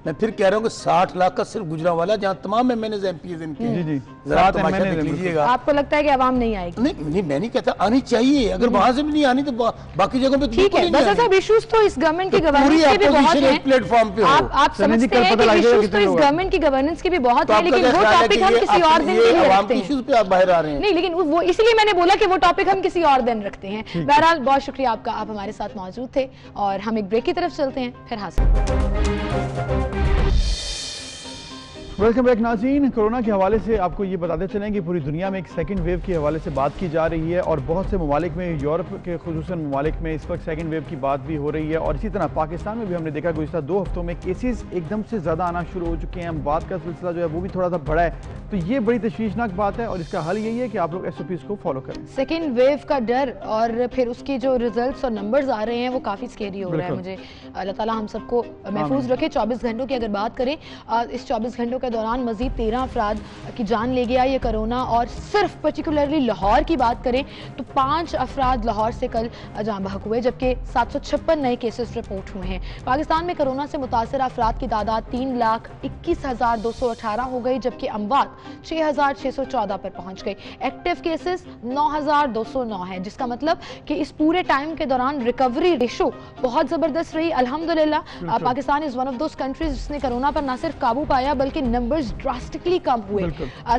मैं फिर कह रहा हूँ कि 60 लाख का सिर्फ गुजरांवाला, जहाँ तमाम एमएनएज एमपीज इनके जरा तमाशा देख लीजिएगा। आपको लगता है कि आवाम नहीं आएगी? नहीं मैं नहीं कहता आनी चाहिए, अगर वहां से भी नहीं आनी तो बाकी जगहों पे ठीक है। बस साहब इश्यूज तो इस गवर्नमेंट की गवर्नेंस के भी बहुत हैं, प्लेटफॉर्म पे आप समझते हैं कि इश्यूज तो इस गवर्नमेंट की गवर्नेंस के भी बहुत हैं, लेकिन वो टॉपिक हम किसी और दिन के लिए रखते हैं। इश्यूज पे आप बाहर आ रहे हैं। नहीं, लेकिन वो इसलिए मैंने बोला कि वो टॉपिक हम किसी और दिन रखते हैं। बहरहाल बहुत शुक्रिया आपका, आप हमारे साथ मौजूद थे और हम एक ब्रेक की तरफ चलते हैं, फिर हासिल। वेलकम बैक नाज़रीन। कोरोना के हवाले से आपको ये बताते चलें कि पूरी दुनिया में एक सेकंड वेव के हवाले से बात की जा रही है और बहुत से ममालिक में, यूरोप के खुसूसन ममालिक में इस वक्त सेकंड वेव की बात भी हो रही है। और इसी तरह पाकिस्तान में भी हमने देखा गुज़िश्ता 2 हफ्तों में केसेस एकदम से ज़्यादा आना शुरू हो चुके हैं, बात का सिलसिला जो है वो भी थोड़ा सा बड़ा है। तो ये बड़ी तशवीशनाक बात है और इसका हल यही है कि आप लोग SOPs को फॉलो करें। सेकेंड वेव का डर और फिर उसके जो रिजल्ट्स और नंबर्स आ रहे हैं वो काफ़ी स्केरी हो रहा है मुझे। अल्लाह ताला हम सबको महफूज रखे। 24 घंटों की अगर बात करें, इस 24 घंटों के दौरान मजीद 13 अफराद की जान ले गया ये कोरोना। और सिर्फ पर्टिकुलरली लाहौर की बात करें तो 5 अफराद लाहौर से कल जान बहक हुए, जबकि 756 नए केसेस रिपोर्ट हुए हैं। पाकिस्तान में कोरोना से मुतासर अफराद की तादाद 3,21,218 हो गई, जबकि अमवात 6,614 पर पहुंच गई। एक्टिव केसेस 9,209 है, जिसका मतलब कि इस पूरे टाइम के दौरान रिकवरी रेशो बहुत जबरदस्त रही। अल्हम्दुलिल्लाह Pakistan is one of those countries जिसने कोरोना पर न सिर्फ काबू पाया बल्कि नंबर्स ड्रास्टिकली कम हुए।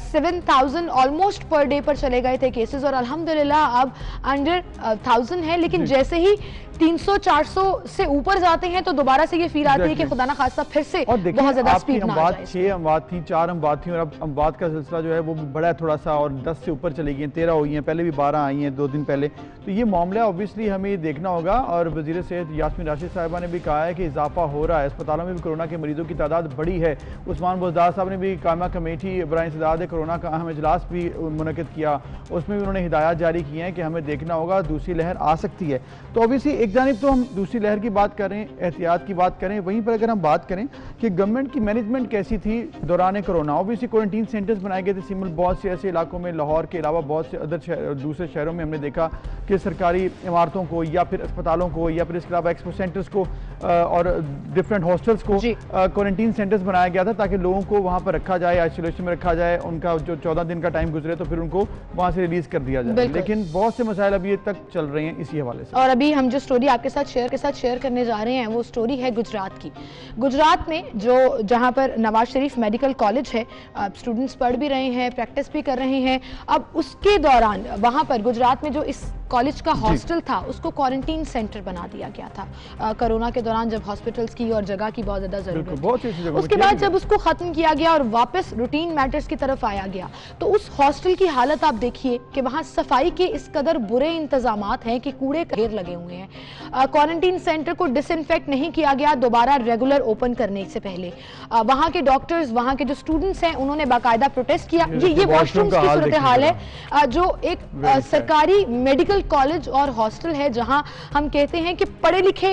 7,000 ऑलमोस्ट पर डे पर चले गए थे केसेस और अल्हम्दुलिल्लाह अब अंडर 1,000 है। लेकिन जैसे ही 300-400 से ऊपर जाते हैं तो दोबारा से ये फील आती है कि खुदा ना खासा फिर से बहुत ज्यादा स्पीड ना आ जाए। 6 अमवात थी, 4 अमवात थी और अब अमवात का सिलसिला जो है वो भी बड़ा है थोड़ा सा और 10 से ऊपर चली गई, 13 हुई हैं, पहले भी 12 आई हैं 2 दिन पहले। तो ये मामला ऑब्वियसली हमें ये देखना होगा और वज़ीर सेहत यास्मीन राशिद साहिबा ने भी कहा है कि इजाफा हो रहा है, अस्पतालों में भी कोरोना के मरीजों की तादाद बड़ी है। उस्मान बुज़दार साहब ने भी कायमा कमेटी बराए इंसदाद कोरोना का अहम इजलास भी मुनक़िद किया, उसमें भी उन्होंने हिदायत जारी की हैं कि हमें देखना होगा दूसरी लहर आ सकती है। तो ऑब्वियसली एक जानिब तो हम दूसरी लहर की बात करें, एहतियात की बात करें, वहीं पर अगर हम बात करें कि गवर्नमेंट की मैनेजमेंट कैसी थी दौरान कोरोना। ऑब्वियसली क्वारंटीन सेंटर्स बनाए गए थे सिमल, बहुत से ऐसे इलाकों में, लाहौर के अलावा बहुत से अदर दूसरे शहरों में हमने देखा कि सरकारी इमारतों को या फिर अस्पतालों को या फिर इसके अलावा एक्सपो सेंटर्स को और डिफरेंट हॉस्टल्स को क्वारंटीन सेंटर्स बनाया गया था ताकि लोगों को वहाँ पर रखा जाए, आइसोलेशन में रखा जाए, उनका जो 14 दिन का टाइम गुजरे तो फिर उनको वहाँ से रिलीज कर दिया जाए। लेकिन बहुत से मसाइल अभी तक चल रहे हैं इसी हवाले से। और अभी हम जो स्टोरी आपके साथ शेयर करने जा रहे हैं वो स्टोरी है गुजरात की। गुजरात में जहां पर नवाज शरीफ मेडिकल कॉलेज है, स्टूडेंट्स पढ़ भी रहे हैं, प्रैक्टिस भी कर रहे हैं। अब उसके दौरान वहां पर गुजरात में जो इस कॉलेज का हॉस्टल था उसको क्वारंटीन सेंटर बना दिया गया था कोरोना के दौरान, जब हॉस्पिटल्स की और जगह की बहुत ज्यादा जरूरत थी। उसके बाद जब उसको खत्म किया गया और वापस रूटीन मैटर्स की तरफ आया गया, तो उस हॉस्टल की हालत आप देखिए कि वहां सफाई के इस कदर बुरे इंतजामात हैं कि कूड़े ढेर लगे हुए हैं। क्वारंटीन सेंटर को डिसइंफेक्ट नहीं किया गया दोबारा रेगुलर ओपन करने से पहले। वहां के डॉक्टर्स, वहां के जो स्टूडेंट्स हैं, उन्होंने बाकायदा प्रोटेस्ट किया। ये वॉशरूम्स की सूरत हाल है जो एक सरकारी मेडिकल कॉलेज और हॉस्टल है जहां हम कहते हैं कि पढ़े लिखे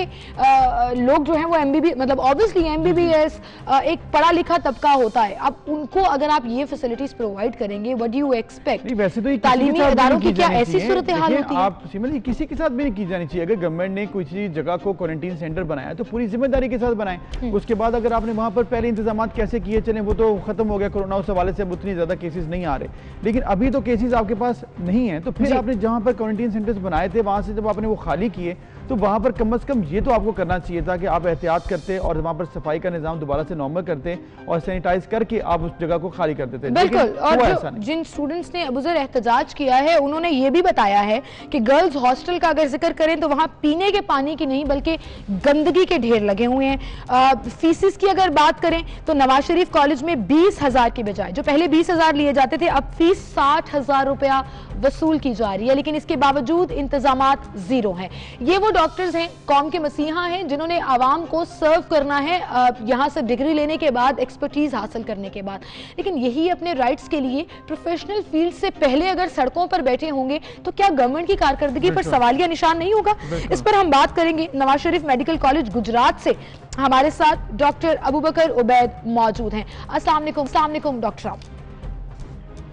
लोग जो हैं वो एमबीबी, मतलब ऑब्वियसली एमबीबीएस एक पढ़ा लिखा तबका होता है। अब उनको अगर आप ये फैसिलिटीज प्रोवाइड करेंगे, व्हाट डू यू एक्सपेक्ट? वैसे तो तालीमी इदारों की क्या ऐसी सूरत हाल होती है? आप सिमरन, किसी के साथ भी नहीं की जानी चाहिए। अगर गवर्नमेंट ने कोई जगह को क्वारंटीन सेंटर बनाया तो पूरी जिम्मेदारी के साथ बनाए। उसके बाद अगर आपने वहां पर पहले इंतजाम कैसे किए, चले वो तो खत्म हो गया कोरोना, उस हवाले से अब उतनी ज्यादा केसेस नहीं आ रहे, लेकिन अभी तो केसेस आपके पास नहीं है। तो फिर आपने जहां पर क्वारंटीन सेंटर्स बनाए थे वहां से जब आपने वो खाली किए तो वहां पर कम से कम ये तो आपको करना चाहिए था कि आप एहतियात करते और वहां पर सफाई का निजाम दोबारा से नॉर्मल करते और सैनिटाइज करके आप उस जगह को खाली कर देते। बिल्कुल। और जिन स्टूडेंट्स ने अबुजर एहतजाज किया है उन्होंने ये भी बताया है कि गर्ल्स हॉस्टल का अगर जिक्र करें तो वहां पीने के पानी की नहीं बल्कि गंदगी के ढेर लगे हुए हैं। फीसिस की अगर बात करें तो नवाज शरीफ कॉलेज में 20,000 की बजाय, जो पहले 20,000 लिए जाते थे, अब फीस 60,000 रुपया वसूल की जा रही है, लेकिन इसके बावजूद इंतजामात जीरो हैं। ये वो डॉक्टर्स हैं, कौम के मसीहा हैं, जिन्होंने आवाम को सर्व करना है यहां से डिग्री लेने के बाद, एक्सपर्टीज हासिल करने के बाद, लेकिन यही अपने राइट्स के लिए प्रोफेशनल फील्ड से पहले अगर सड़कों पर बैठे होंगे तो क्या गवर्नमेंट की कारकर्दगी पर सवालिया निशान नहीं होगा? इस पर हम बात करेंगे। नवाज शरीफ मेडिकल कॉलेज गुजरात से हमारे साथ डॉक्टर अबू बकर उबैद मौजूद हैं। अस्सलाम वालेकुम डॉक्टर साहब।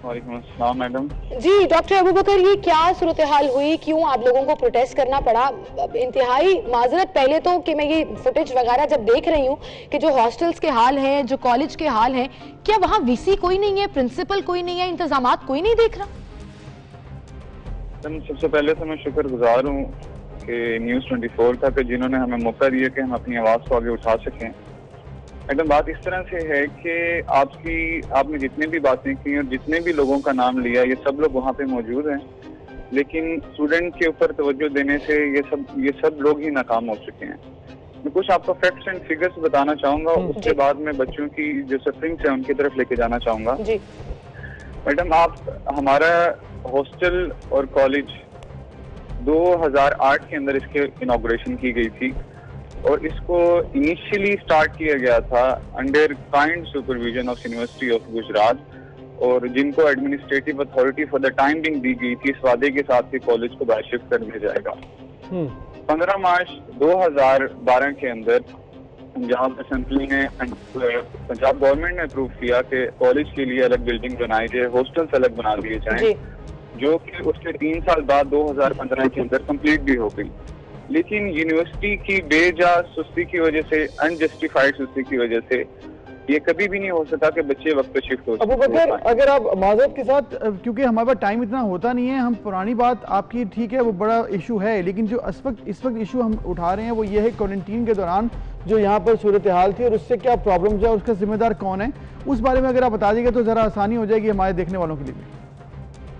वालेकुम अस्सलाम मैडम। जी डॉक्टर अबू बकर, ये क्या सूरत हाल हुई, क्यों आप लोगों को प्रोटेस्ट करना पड़ा? इंतहाई माजरत पहले तो कि मैं ये फुटेज वगैरह जब देख रही हूँ कि जो हॉस्टल्स के हाल हैं, जो कॉलेज के हाल हैं, क्या वहाँ वीसी कोई नहीं है, प्रिंसिपल कोई नहीं है, इंतजामात कोई नहीं देख रहा? सबसे पहले तो मैं शुक्रगुजार हूँ कि न्यूज़ 24 का कि जिन्होंने हमें मौका दिया कि हम अपनी आवाज़ को आगे उठा सकें। मैडम बात इस तरह से है कि आपने जितने भी बातें की और जितने भी लोगों का नाम लिया, ये सब लोग वहाँ पे मौजूद हैं, लेकिन स्टूडेंट के ऊपर तवज्जो देने से ये सब लोग ही नाकाम हो चुके हैं। मैं कुछ आपको फैक्ट्स एंड फिगर्स बताना चाहूँगा, उसके बाद में बच्चों की जो सफरिंग्स है उनकी तरफ लेके जाना चाहूँगा। मैडम हमारा हॉस्टल और कॉलेज 2008 के अंदर इसके इनॉग्रेशन की गई थी और इसको इनिशियली स्टार्ट किया गया था under kind supervision of university of Gujarat, और जिनको administrative authority for the time being दी गई थी इस वादे के साथ कि कॉलेज को बाहर शिफ्ट कर दिया जाएगा। 15 मार्च 2012 के अंदर पंजाब असेंबली ने, पंजाब गवर्नमेंट ने अप्रूव किया कि कॉलेज के लिए अलग बिल्डिंग बनाई जाए, हॉस्टल्स अलग बना दिए जाएं, जो कि उसके 3 साल बाद 2015 के अंदर कंप्लीट भी हो गई। लेकिन यूनिवर्सिटी की बेजा सुस्ती की वजह से, अनजस्टिफाइड सुस्ती की वजह से ये कभी भी नहीं हो सका कि बच्चे वक्त पे शिफ्ट हो सके। अबू बकर, अगर आप माजरत के साथ, क्योंकि हमारे पास टाइम इतना होता नहीं है, हम पुरानी बात आपकी ठीक है, वो बड़ा इशू है, लेकिन जो इस वक्त इशू हम उठा रहे हैं वो ये है क्वारंटीन के दौरान जो यहाँ पर सूरत हाल थी और उससे क्या प्रॉब्लम है, उसका जिम्मेदार कौन है, उस बारे में अगर आप बता दीजिएगा तो जरा आसानी हो जाएगी हमारे देखने वालों के लिए।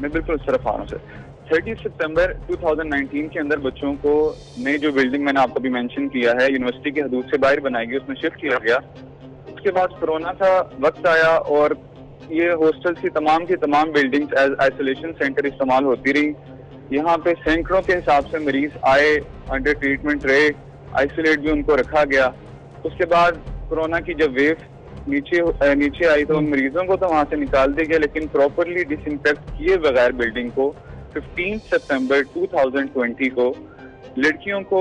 मैं बिल्कुल सरफ आ रहा हूँ सर। 30 सितंबर 2019 के अंदर बच्चों को नई जो बिल्डिंग मैंने आपको भी मेंशन किया है यूनिवर्सिटी की हदूद से बाहर बनाई गई, उसमें शिफ्ट किया गया। उसके बाद कोरोना का वक्त आया और ये हॉस्टल्स की तमाम बिल्डिंग्स एज आइसोलेशन सेंटर इस्तेमाल होती रही। यहाँ पे सैकड़ों के हिसाब से मरीज आए, अंडर ट्रीटमेंट रहे, आइसोलेट भी उनको रखा गया। उसके बाद कोरोना की जब वेव नीचे आई तो उन मरीजों को तो वहां से निकाल दिया गया, लेकिन प्रॉपरली डिसइंफेक्ट किए बगैर बिल्डिंग को 15 सितंबर 2020 को लड़कियों को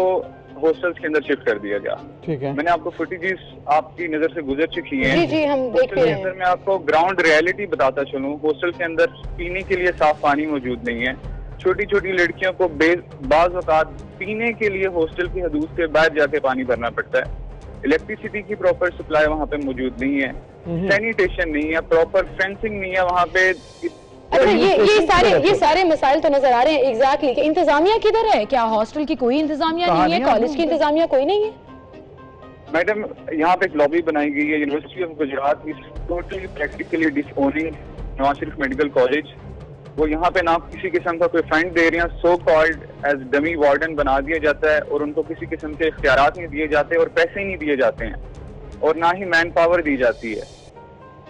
हॉस्टल्स के अंदर शिफ्ट कर दिया गया। ठीक है, मैंने आपको फुटेजेस आपकी नजर से गुजर चुकी हैं। जी हम देख रहे हैं। मैं आपको ग्राउंड रियलिटी बताता चलूं, हॉस्टल के अंदर पीने के लिए साफ पानी मौजूद नहीं है। छोटी छोटी लड़कियों को बाज़ औक़ात पीने के लिए हॉस्टल की हदूद से बाहर जाके पानी भरना पड़ता है। इलेक्ट्रिसिटी की प्रॉपर सप्लाई वहाँ पे मौजूद नहीं है, सैनिटेशन नहीं है, प्रॉपर फेंसिंग नहीं है वहाँ पे। अच्छा, ये सारे मसाइल तो नजर आ रहे हैं एग्जैक्टली कि इंतजामिया किधर है? क्या हॉस्टल की कोई इंतजामिया नहीं है? कॉलेज की इंतजामिया कोई नहीं है? मैडम यहाँ पे एक लॉबी बनाई गई है, university of Gujarat is totally practically disowning Nawaz Sharif medical college. वो यहाँ पे ना किसी किस्म का कोई फंड दे रही हैं, so called as dummy warden बना दिया जाता है और उनको किसी किस्म के इख्तियारात नहीं दिए जाते और पैसे नहीं दिए जाते हैं और ना ही मैन पावर दी जाती है।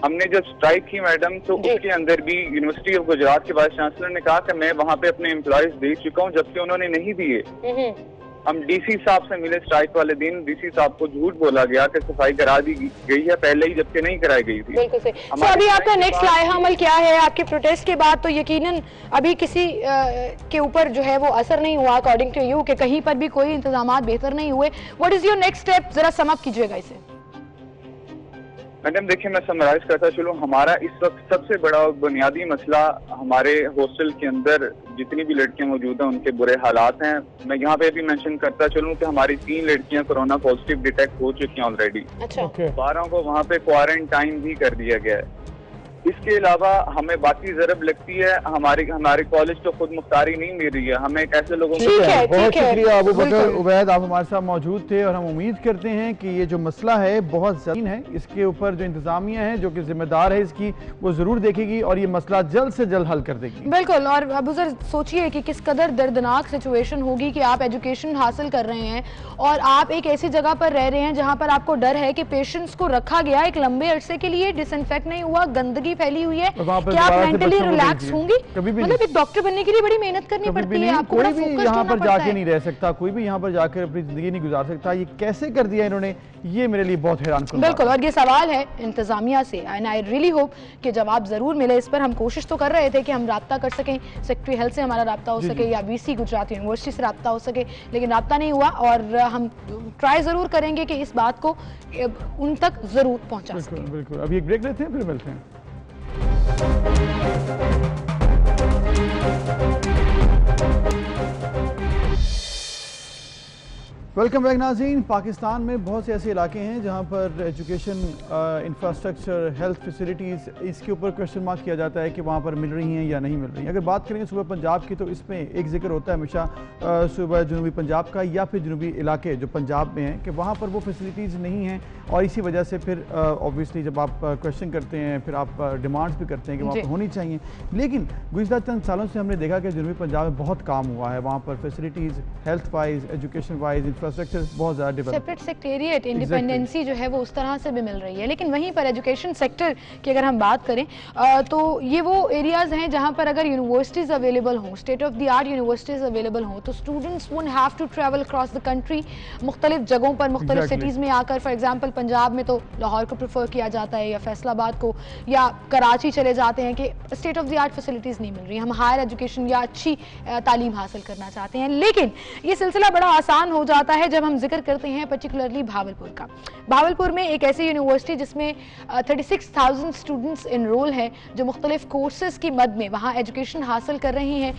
हमने जब स्ट्राइक की मैडम, तो उसके अंदर भी यूनिवर्सिटी ऑफ गुजरात के वाइस चांसलर ने कहा कि मैं वहाँ पे अपने एम्प्लॉयज दे चुका हूँ, जबकि उन्होंने नहीं दिए। हम डीसी साहब से मिले स्ट्राइक वाले दिन, डीसी साहब को झूठ बोला गया कि सफाई करा दी गई है पहले ही, जबकि नहीं कराई गई थी। बिल्कुल सही। तो अभी आपका नेक्स्ट लाइहा अमल क्या है? आपके प्रोटेस्ट के बाद तो यकीनन अभी किसी के ऊपर जो है वो असर नहीं हुआ अकॉर्डिंग टू यू, कि कहीं पर भी कोई इंतजाम बेहतर नहीं हुए। What is your next step? जरा सम अप कीजिएगा इसे। मैडम देखिए, मैं समराइज करता चलूँ, हमारा इस वक्त सबसे बड़ा बुनियादी मसला हमारे हॉस्टल के अंदर जितनी भी लड़कियां मौजूद हैं उनके बुरे हालात हैं। मैं यहाँ पे भी मेंशन करता चलूँ कि हमारी 3 लड़कियां कोरोना पॉजिटिव डिटेक्ट हो चुकी हैं ऑलरेडी। अच्छा। 12 को वहाँ पे क्वारंटाइन भी कर दिया गया है। इसके अलावा हमें बाकी जरब लगती है, हमारे कॉलेज तो खुद मुख्तारी नहीं मिल रही है, हमें कैसे लोगों को। बहुत शुक्रिया अबू बकर उबैद, आप हमारे साथ मौजूद थे और हम उम्मीद करते हैं कि ये जो मसला है बहुत ज़मीन है, इसके ऊपर जो इंतजामिया है जो कि जिम्मेदार है इसकी, वो ज़रूर देखेगी और ये मसला जल्द से जल्द हल कर देगी। बिल्कुल। और अबू ज़र सोचिए कि किस कदर दर्दनाक सिचुएशन होगी कि आप एजुकेशन हासिल कर रहे हैं और आप एक ऐसी जगह पर रह रहे हैं जहाँ पर आपको डर है कि पेशेंट्स को रखा गया एक लंबे अरसे के लिए, डिसइंफेक्ट नहीं हुआ, गंदगी फैली हुई है, क्या आप मेंटली रिलैक्स होंगी? मतलब एक डॉक्टर बनने के लिए बड़ी मेहनत करनी पड़ती है, आपको कोई भी यहाँ पर जाके नहीं रह सकता, कोई भी यहाँ पर जाकर अपनी जिंदगी नहीं गुजार सकता। ये कैसे कर दिया इन्होंने, ये मेरे लिए बहुत हैरान कुन। बिल्कुल। और ये सवाल है इंतजामिया से, एंड आई रियली होप कि जवाब जरूर मिले इस पर। हम कोशिश तो कर रहे थे कि हम राब्ता कर सकें, सेक्रेटरी हेल्थ से हमारा राब्ता हो सके या वीसी गुजरात यूनिवर्सिटी से राब्ता हो सके, लेकिन राब्ता नहीं हुआ और हम ट्राई जरूर करेंगे कि इस बात को उन तक जरूर पहुंचा सकें। बिल्कुल। अभी एक ब्रेक लेते हैं, फिर मिलते हैं। वेलकम बैक नाज़रीन। पाकिस्तान में बहुत से ऐसे इलाके हैं जहाँ पर एजुकेशन, इंफ्रास्ट्रक्चर, हेल्थ फैसिलिटीज़, इसके ऊपर क्वेश्चन मार्क किया जाता है कि वहाँ पर मिल रही हैं या नहीं मिल रही हैं। अगर बात करें सूबा पंजाब की तो इसमें एक जिक्र होता है हमेशा सूबा जनूबी पंजाब का या फिर जनूबी इलाके जो पंजाब में हैं कि वहाँ पर वो फैसिलिटीज़ नहीं हैं और इसी वजह से फिर ऑब्वियसली जब आप क्वेश्चन करते हैं फिर आप डिमांड्स भी करते हैं कि वहाँ पर होनी चाहिए। लेकिन गुज़िश्ता चंद सालों से हमने देखा कि जनूबी पंजाब में बहुत काम हुआ है, वहाँ पर facilities health wise, education wise, बहुत ज़्यादा डेवलप, सेपरेट सेक्रेटेरिएट, इंडिपेंडेंसी जो है वो उस तरह से भी मिल रही है। लेकिन वहीं पर एजुकेशन सेक्टर की अगर हम बात करें तो ये वो एरियाज़ हैं जहाँ पर अगर यूनिवर्सिटीज़ अवेलेबल हों, state of the art universities available हों, तो students wouldn't have to travel across the country, मुख्तलिफ जगहों पर मुख्तलिफ सिटीज़ में आकर। फॉर एग्जाम्पल पंजाब में तो लाहौर को प्रेफर किया जाता है या फैसलाबाद को या कराची चले जाते हैं कि state of the art facilities नहीं मिल रही, हम हायर एजुकेशन या अच्छी तालीम हासिल करना चाहते हैं। लेकिन ये सिलसिला बड़ा आसान हो जाता है जब हम जिक्र करते हैं पर्टिकुलरली भावलपुर का। भावलपुर में एक ऐसी यूनिवर्सिटी जिसमें 36,000 स्टूडेंट्स इनरोल हैं जो मुख्तलिफ कोर्सेज की मद में वहाँ एजुकेशन हासिल कर रही हैं।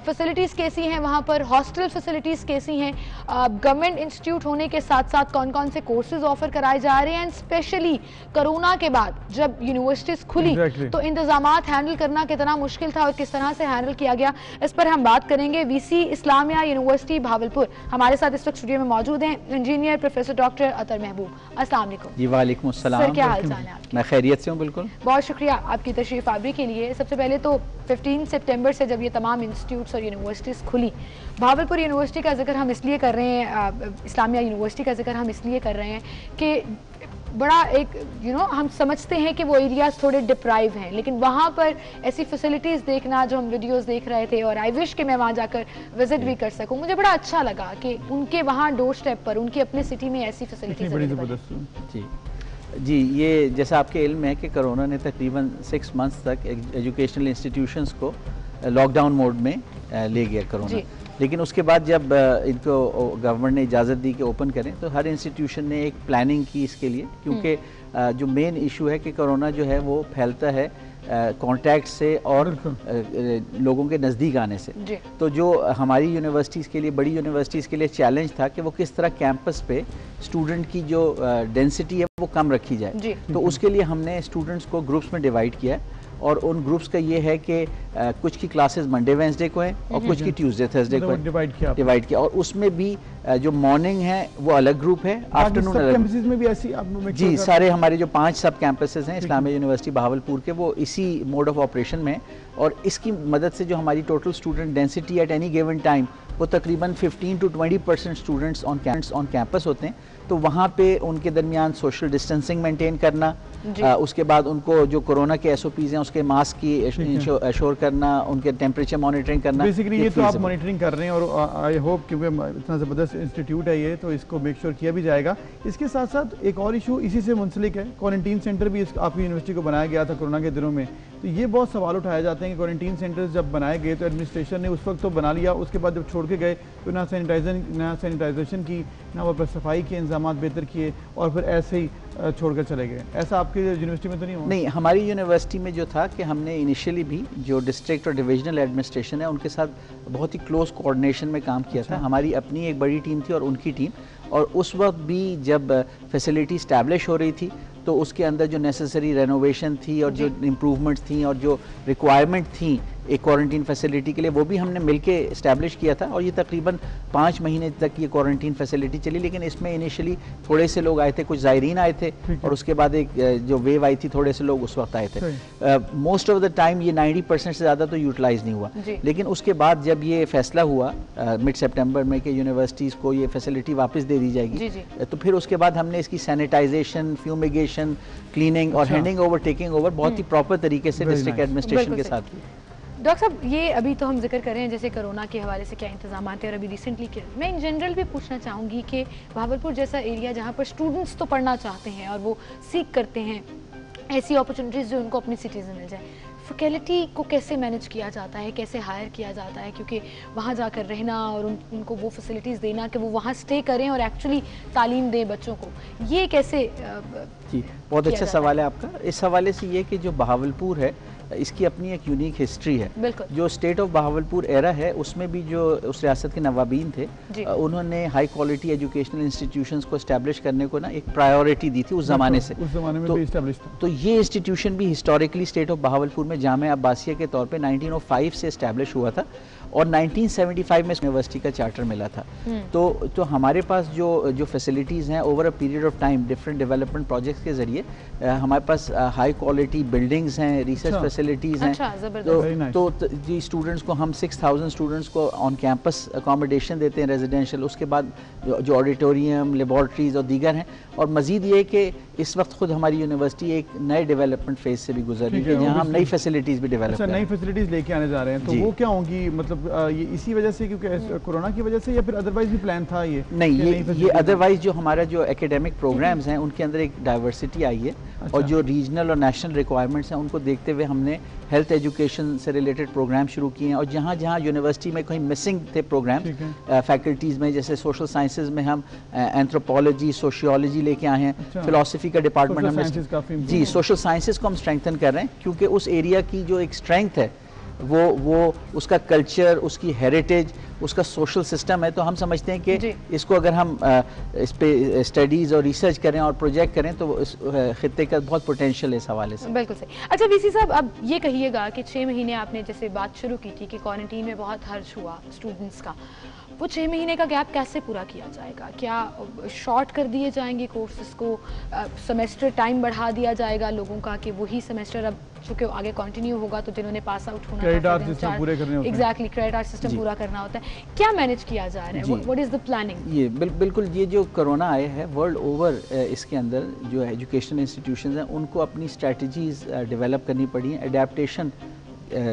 फैसिलिटीज़ कैसी हैं वहाँ पर, हॉस्टल फैसिलिटीज़ कैसी हैं, गवर्नमेंट इंस्टीट्यूट होने के साथ साथ कौन कौन से कोर्सेज ऑफर कराए जा रहे हैं, एंड स्पेशली कोरोना के बाद जब यूनिवर्सिटीज़ खुली तो इंतजामात हैंडल करना कितना मुश्किल था और किस तरह से हैंडल किया गया, इस पर हम बात करेंगे। वीसी इस्लामिया यूनिवर्सिटी भावलपुर हमारे साथ इस वक्त स्टूडियो में मौजूद हैं इंजीनियर प्रोफेसर डॉक्टर अतर महबूब। अस्सलाम वालेकुम। जी वालेकुम अस्सलाम। सर क्या हाल चाल है आपके? मैं खैरियत से हूँ। बिल्कुल, बहुत शुक्रिया आपकी तशरीफ आवरी के लिए। सबसे पहले तो 15 सितंबर से जब ये तमाम इंस्टीट्यूट्स और यूनिवर्सिटीज़ खुली, भावलपुर यूनिवर्सिटी का जिक्र हम इसलिए कर रहे हैं, इस्लामिया यूनिवर्सिटी का जिक्र हम इसलिए कर रहे हैं कि बड़ा एक हम समझते हैं कि वो एरियाज थोड़े डिप्राइव हैं, लेकिन वहाँ पर ऐसी फैसिलिटीज़ देखना जो हम वीडियोस देख रहे थे, और आई विश कि मैं वहाँ जाकर विजिट भी कर सकूँ। मुझे बड़ा अच्छा लगा कि उनके वहाँ डोर स्टेप पर उनकी अपने सिटी में ऐसी फैसिलिटीज़। जी, ये जैसा आपके इल्म है कि कोरोना ने तकरीबन 6 मंथ्स तक एजुकेशनल इंस्टीट्यूशंस को लॉकडाउन मोड में ले गया कोरोना, लेकिन उसके बाद जब इनको गवर्नमेंट ने इजाज़त दी कि ओपन करें तो हर इंस्टीट्यूशन ने एक प्लानिंग की इसके लिए, क्योंकि जो मेन इशू है कि कोरोना जो है वो फैलता है कांटेक्ट से और लोगों के नज़दीक आने से। तो जो हमारी यूनिवर्सिटीज़ के लिए, बड़ी यूनिवर्सिटीज़ के लिए चैलेंज था कि वो किस तरह कैंपस पे स्टूडेंट की जो डेंसिटी है वो कम रखी जाए। तो उसके लिए हमने स्टूडेंट्स को ग्रुप्स में डिवाइड किया और उन ग्रुप्स का ये है कि कुछ की क्लासेस मंडे वेंसडे को है और कुछ की ट्यूसडे थर्सडे को डिवाइड किया और उसमें भी जो मॉर्निंग है वो अलग ग्रुप है, आफ्टरनून अलग। कैंपसेस में भी ऐसी आप जी, सारे हमारे जो 5 सब कैंपसेस हैं इस्लामिया यूनिवर्सिटी बहावलपुर के, वो इसी मोड ऑफ ऑपरेशन में, और इसकी मदद से जो हमारी total student density at any given time वो तकरीबन 15 to 20% स्टूडेंट्स ऑन कैंपस होते हैं। तो वहाँ पे उनके दरमियान सोशल डिस्टेंसिंग मेंटेन करना, उसके बाद उनको जो कोरोना के SOPs हैं उसके मास्क की एश्योर करना, उनके टेम्परेचर मॉनिटरिंग करना। बेसिकली ये तो आप मॉनिटरिंग कर रहे हैं और आई होप क्योंकि इतना ज़बरदस्त इंस्टीट्यूट है ये, तो इसको मेक श्योर किया भी जाएगा। इसके साथ साथ एक और इशू इसी से मुंसलिक है, क्वारंटीन सेंटर भी आपकी यूनिवर्सिटी को बनाया गया था कोरोना के दिनों में, तो ये बहुत सवाल उठाए जाते हैं कि क्वारंटीन सेंटर्स जब बनाए गए तो एडमिनिस्ट्रेशन ने उस वक्त तो बना लिया, उसके बाद जब छोड़ के गए तो ना सैनिटाइजेशन की, ना वहाँ पर सफाई के इंतजाम बेहतर किए और फिर ऐसे ही छोड़कर चले गए। ऐसा आपकी यूनिवर्सिटी में तो नहीं हुआ? नहीं, हमारी यूनिवर्सिटी में जो था कि हमने इनिशियली भी जो डिस्ट्रिक्ट और डिविजनल एडमिनिस्ट्रेशन है उनके साथ बहुत ही क्लोज कोऑर्डिनेशन में काम किया था। हमारी अपनी एक बड़ी टीम थी और उनकी टीम, और उस वक्त भी जब फैसिलिटी इस्टेब्लिश हो रही थी तो उसके अंदर जो नेसेसरी रेनोवेशन थी और जो इम्प्रूवमेंट्स थी और जो रिक्वायरमेंट थी एक क्वारंटीन फैसिलिटी के लिए, वो भी हमने मिलके इस्टेब्लिश किया था। और ये तकरीबन 5 महीने तक ये क्वारंटीन फैसिलिटी चली, लेकिन इसमें इनिशियली थोड़े से लोग आए थे, कुछ ज़ायरीन आए थे, और उसके बाद एक जो वेव आई थी थोड़े से लोग उस वक्त आए थे। मोस्ट ऑफ द टाइम ये 90% से ज़्यादा तो यूटिलाइज नहीं हुआ, लेकिन उसके बाद जब ये फैसला हुआ मिड सेप्टेम्बर में कि यूनिवर्सिटीज़ को ये फैसिलिटी वापस दे दी जाएगी, तो फिर उसके बाद हमने इसकी सैनिटाइजेशन, फ्यूमिगेशन, क्लीनिंग और हैंडिंग ओवर, टेकिंग ओवर बहुत ही प्रॉपर तरीके से डिस्ट्रिक्ट एडमिनिस्ट्रेशन के साथ की। डॉक्टर साहब, ये अभी तो हम जिक्र कर रहे हैं जैसे कोरोना के हवाले से क्या इंतजाम हैं और अभी रिसेंटली क्या, मैं इन जनरल भी पूछना चाहूँगी कि बहावलपुर जैसा एरिया जहाँ पर स्टूडेंट्स तो पढ़ना चाहते हैं और वो सीख करते हैं ऐसी अपॉर्चुनिटीज़ जो उनको अपनी सिटीज़ में मिल जाए, फैकल्टी को कैसे मैनेज किया जाता है, कैसे हायर किया जाता है, क्योंकि वहाँ जाकर रहना और उनको वो फैसिलिटीज़ देना कि वो वहाँ स्टे करें और एक्चुअली तालीम दें बच्चों को, ये कैसे? जी, बहुत अच्छा सवाल है आपका। इस हवाले से ये कि जो बहावलपुर है इसकी अपनी एक यूनिक हिस्ट्री है। जो स्टेट ऑफ बहावलपुर एरा है उसमें भी जो उस रियासत के नवाबीन थे उन्होंने हाई क्वालिटी एजुकेशनल इंस्टीट्यूशंस को एस्टैब्लिश करने को ना एक प्रायोरिटी दी थी उस ज़माने से। उस ज़माने में भी एस्टैब्लिश था। तो ये इंस्टीट्यूशन भी हिस्टोरिकली स्टेट ऑफ बहावलपुर में जामिया अब्बासिया के तौर पे 1905 से एस्टैब्लिश हुआ था और 1975 में यूनिवर्सिटी का चार्टर मिला था। तो हमारे पास जो फैसिलिटीज़ हैं over a period of time different development projects के ज़रिए हमारे पास हाई क्वालिटी बिल्डिंग्स हैं, रिसर्च फैसिलिटीज़ हैं। तो जी स्टूडेंट्स को हम 6000 स्टूडेंट्स को ऑन कैंपस अकोमोडेशन देते हैं रेजिडेंशियल, उसके बाद जो ऑडिटोरियम, लेबॉर्ट्रीज़ और दीगर हैं। और मज़ीद ये कि इस वक्त खुद हमारी यूनिवर्सिटी एक नए डेवलपमेंट फेज से भी गुजर रही है जहाँ हम नई फैसिलिटीज़ भी डेवलप कर रहे हैं। नई फैसिलिटीज़ लेके आने जा रहे हैं, तो वो क्या होंगी? मतलब ये इसी वजह से क्योंकि कोरोना की वजह से या फिर अदरवाइज भी प्लान था ये? नहीं, ये अदरवाइज जो हमारा जो एकेडमिक प्रोग्राम्स हैं उनके अंदर एक डाइवर्सिटी आई है। और जो रीजनल और नेशनल रिक्वायरमेंट्स हैं उनको देखते हुए हमने हेल्थ एजुकेशन से रिलेटेड प्रोग्राम शुरू किए हैं। और जहाँ जहाँ यूनिवर्सिटी में कहीं मिसिंग थे प्रोग्राम फैकल्टीज़ में, जैसे सोशल साइंसेज में हम एंथ्रोपोलॉजी, सोशियोलॉजी लेके आए हैं, फिलॉसफी का डिपार्टमेंट हमने जी सोशल साइंसेज को हम स्ट्रेंथन कर रहे हैं क्योंकि उस एरिया की जो एक स्ट्रेंथ है वो उसका कल्चर, उसकी हेरिटेज, उसका सोशल सिस्टम है। तो हम समझते हैं कि इसको अगर हम इस पे स्टडीज़ और रिसर्च करें और प्रोजेक्ट करें तो इस खित्ते का बहुत पोटेंशियल है इस हवाले से। बिल्कुल सही। अच्छा वीसी साहब, अब ये कहिएगा कि 6 महीने आपने जैसे बात शुरू की थी कि क्वारंटीन में बहुत हर्ज हुआ स्टूडेंट्स का, वो 6 महीने का गैप कैसे पूरा किया जाएगा? क्या शॉर्ट कर दिए जाएंगे कोर्सेज को, सेमेस्टर टाइम बढ़ा दिया जाएगा लोगों का कि वही सेमेस्टर अब चूँकि आगे कंटिन्यू होगा तो जिन्होंने पास आउट होना है एग्जैक्टली क्रेडिट आर्ट सिस्टम पूरा करना होता है, क्या मैनेज किया जा रहा है? What is the planning? ये बिल्कुल ये जो कोरोना आया है वर्ल्ड ओवर, इसके अंदर जो एजुकेशनल इंस्टीट्यूशंस हैं उनको अपनी स्ट्रेटजीज डेवलप करनी पड़ी हैं, अडेप्टेशन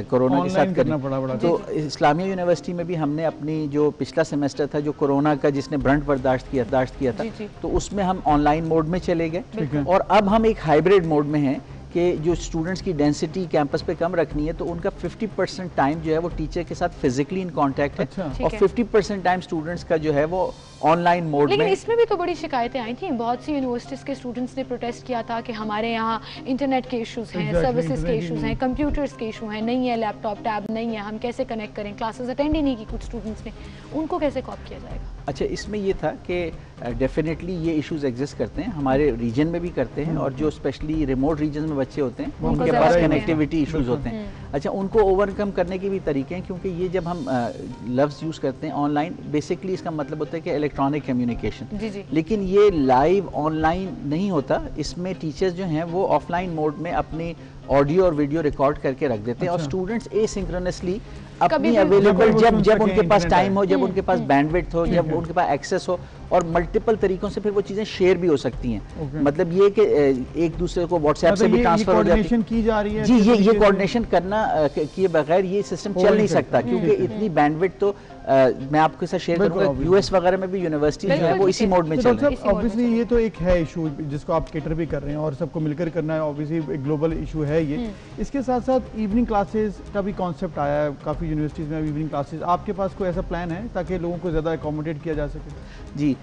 कोरोना के साथ करना पड़ा। तो इस्लामिया यूनिवर्सिटी में भी हमने अपनी जो पिछला सेमेस्टर था जो कोरोना का जिसने ब्रंट बर्दाश्त किया था तो उसमें हम ऑनलाइन मोड में चले गए और अब हम एक हाइब्रिड मोड में हैं कि जो स्टूडेंट्स की डेंसिटी कैंपस पे कम रखनी है तो उनका 50% टाइम जो है वो टीचर के साथ फिजिकली इन कांटेक्ट है और 50% टाइम स्टूडेंट्स का जो है वो ऑनलाइन मोड में। लेकिन इसमें भी तो बड़ी शिकायतें आई थी, बहुत सी यूनिवर्सिटीज़ के स्टूडेंट्स ने प्रोटेस्ट किया था कि हमारे यहाँ इंटरनेट के इश्यूज़ हैं, सर्विसेज के इश्यूज़ हैं, कंप्यूटर्स के इशू हैं, नहीं है लैपटॉप टैब नहीं है, हम कैसे कनेक्ट करें, क्लासेस अटेंड ही नहीं की कुछ स्टूडेंट्स ने, उनको कैसे कॉप किया जाएगा? अच्छा, इसमें ये था कि डेफिनेटली ये इश्यूज़ एग्जिस्ट करते हैं, हमारे रीजन में भी करते हैं और जो स्पेशली रिमोट रीजन में बच्चे होते हैं उनके पास कनेक्टिविटी इश्यूज होते हैं। अच्छा, उनको ओवरकम करने के भी तरीके हैं, क्योंकि ये जब हम लफ्ज़ यूज़ करते हैं ऑनलाइन, बेसिकली इसका मतलब होता है कि इलेक्ट्रॉनिक कम्युनिकेशन, लेकिन ये लाइव ऑनलाइन नहीं होता। इसमें टीचर्स जो हैं वो ऑफलाइन मोड में अपनी ऑडियो और वीडियो रिकॉर्ड करके रख देते हैं और स्टूडेंट्स एसिंक्रोनसली अपनी अवेलेबल जब उनके पास टाइम हो, जब उनके पास बैंडविड्थ हो, जब उनके पास एक्सेस हो, और मल्टीपल तरीकों से फिर वो चीजें शेयर भी हो सकती हैं। मतलब ये कि एक दूसरे को व्हाट्सएप से भी ट्रांसफर हो जाती है की जा रही है। जी, ये कोऑर्डिनेशन करना किए बगैर ये सिस्टम चल नहीं सकता, क्योंकि इतनी बैंडविड्थ तो मैं आपके साथ शेयर करूंगा, यूएस वगैरह में भी यूनिवर्सिटी जो है वो इसी मोड में चल रही है। ऑब्वियसली ये तो एक है इशू जिसको आप केटर भी कर रहे हैं और सबको मिलकर करना है, ऑब्वियसली एक ग्लोबल इशू है ये। इसके साथ साथ इवनिंग क्लासेस का भी कॉन्सेप्ट आया है, काफ़ी यूनिवर्सिटीज़ में इवनिंग क्लासेस। आपके पास कोई ऐसा प्लान है ताकि लोगों को ज़्यादा अकोमोडेट किया जा सके? जी,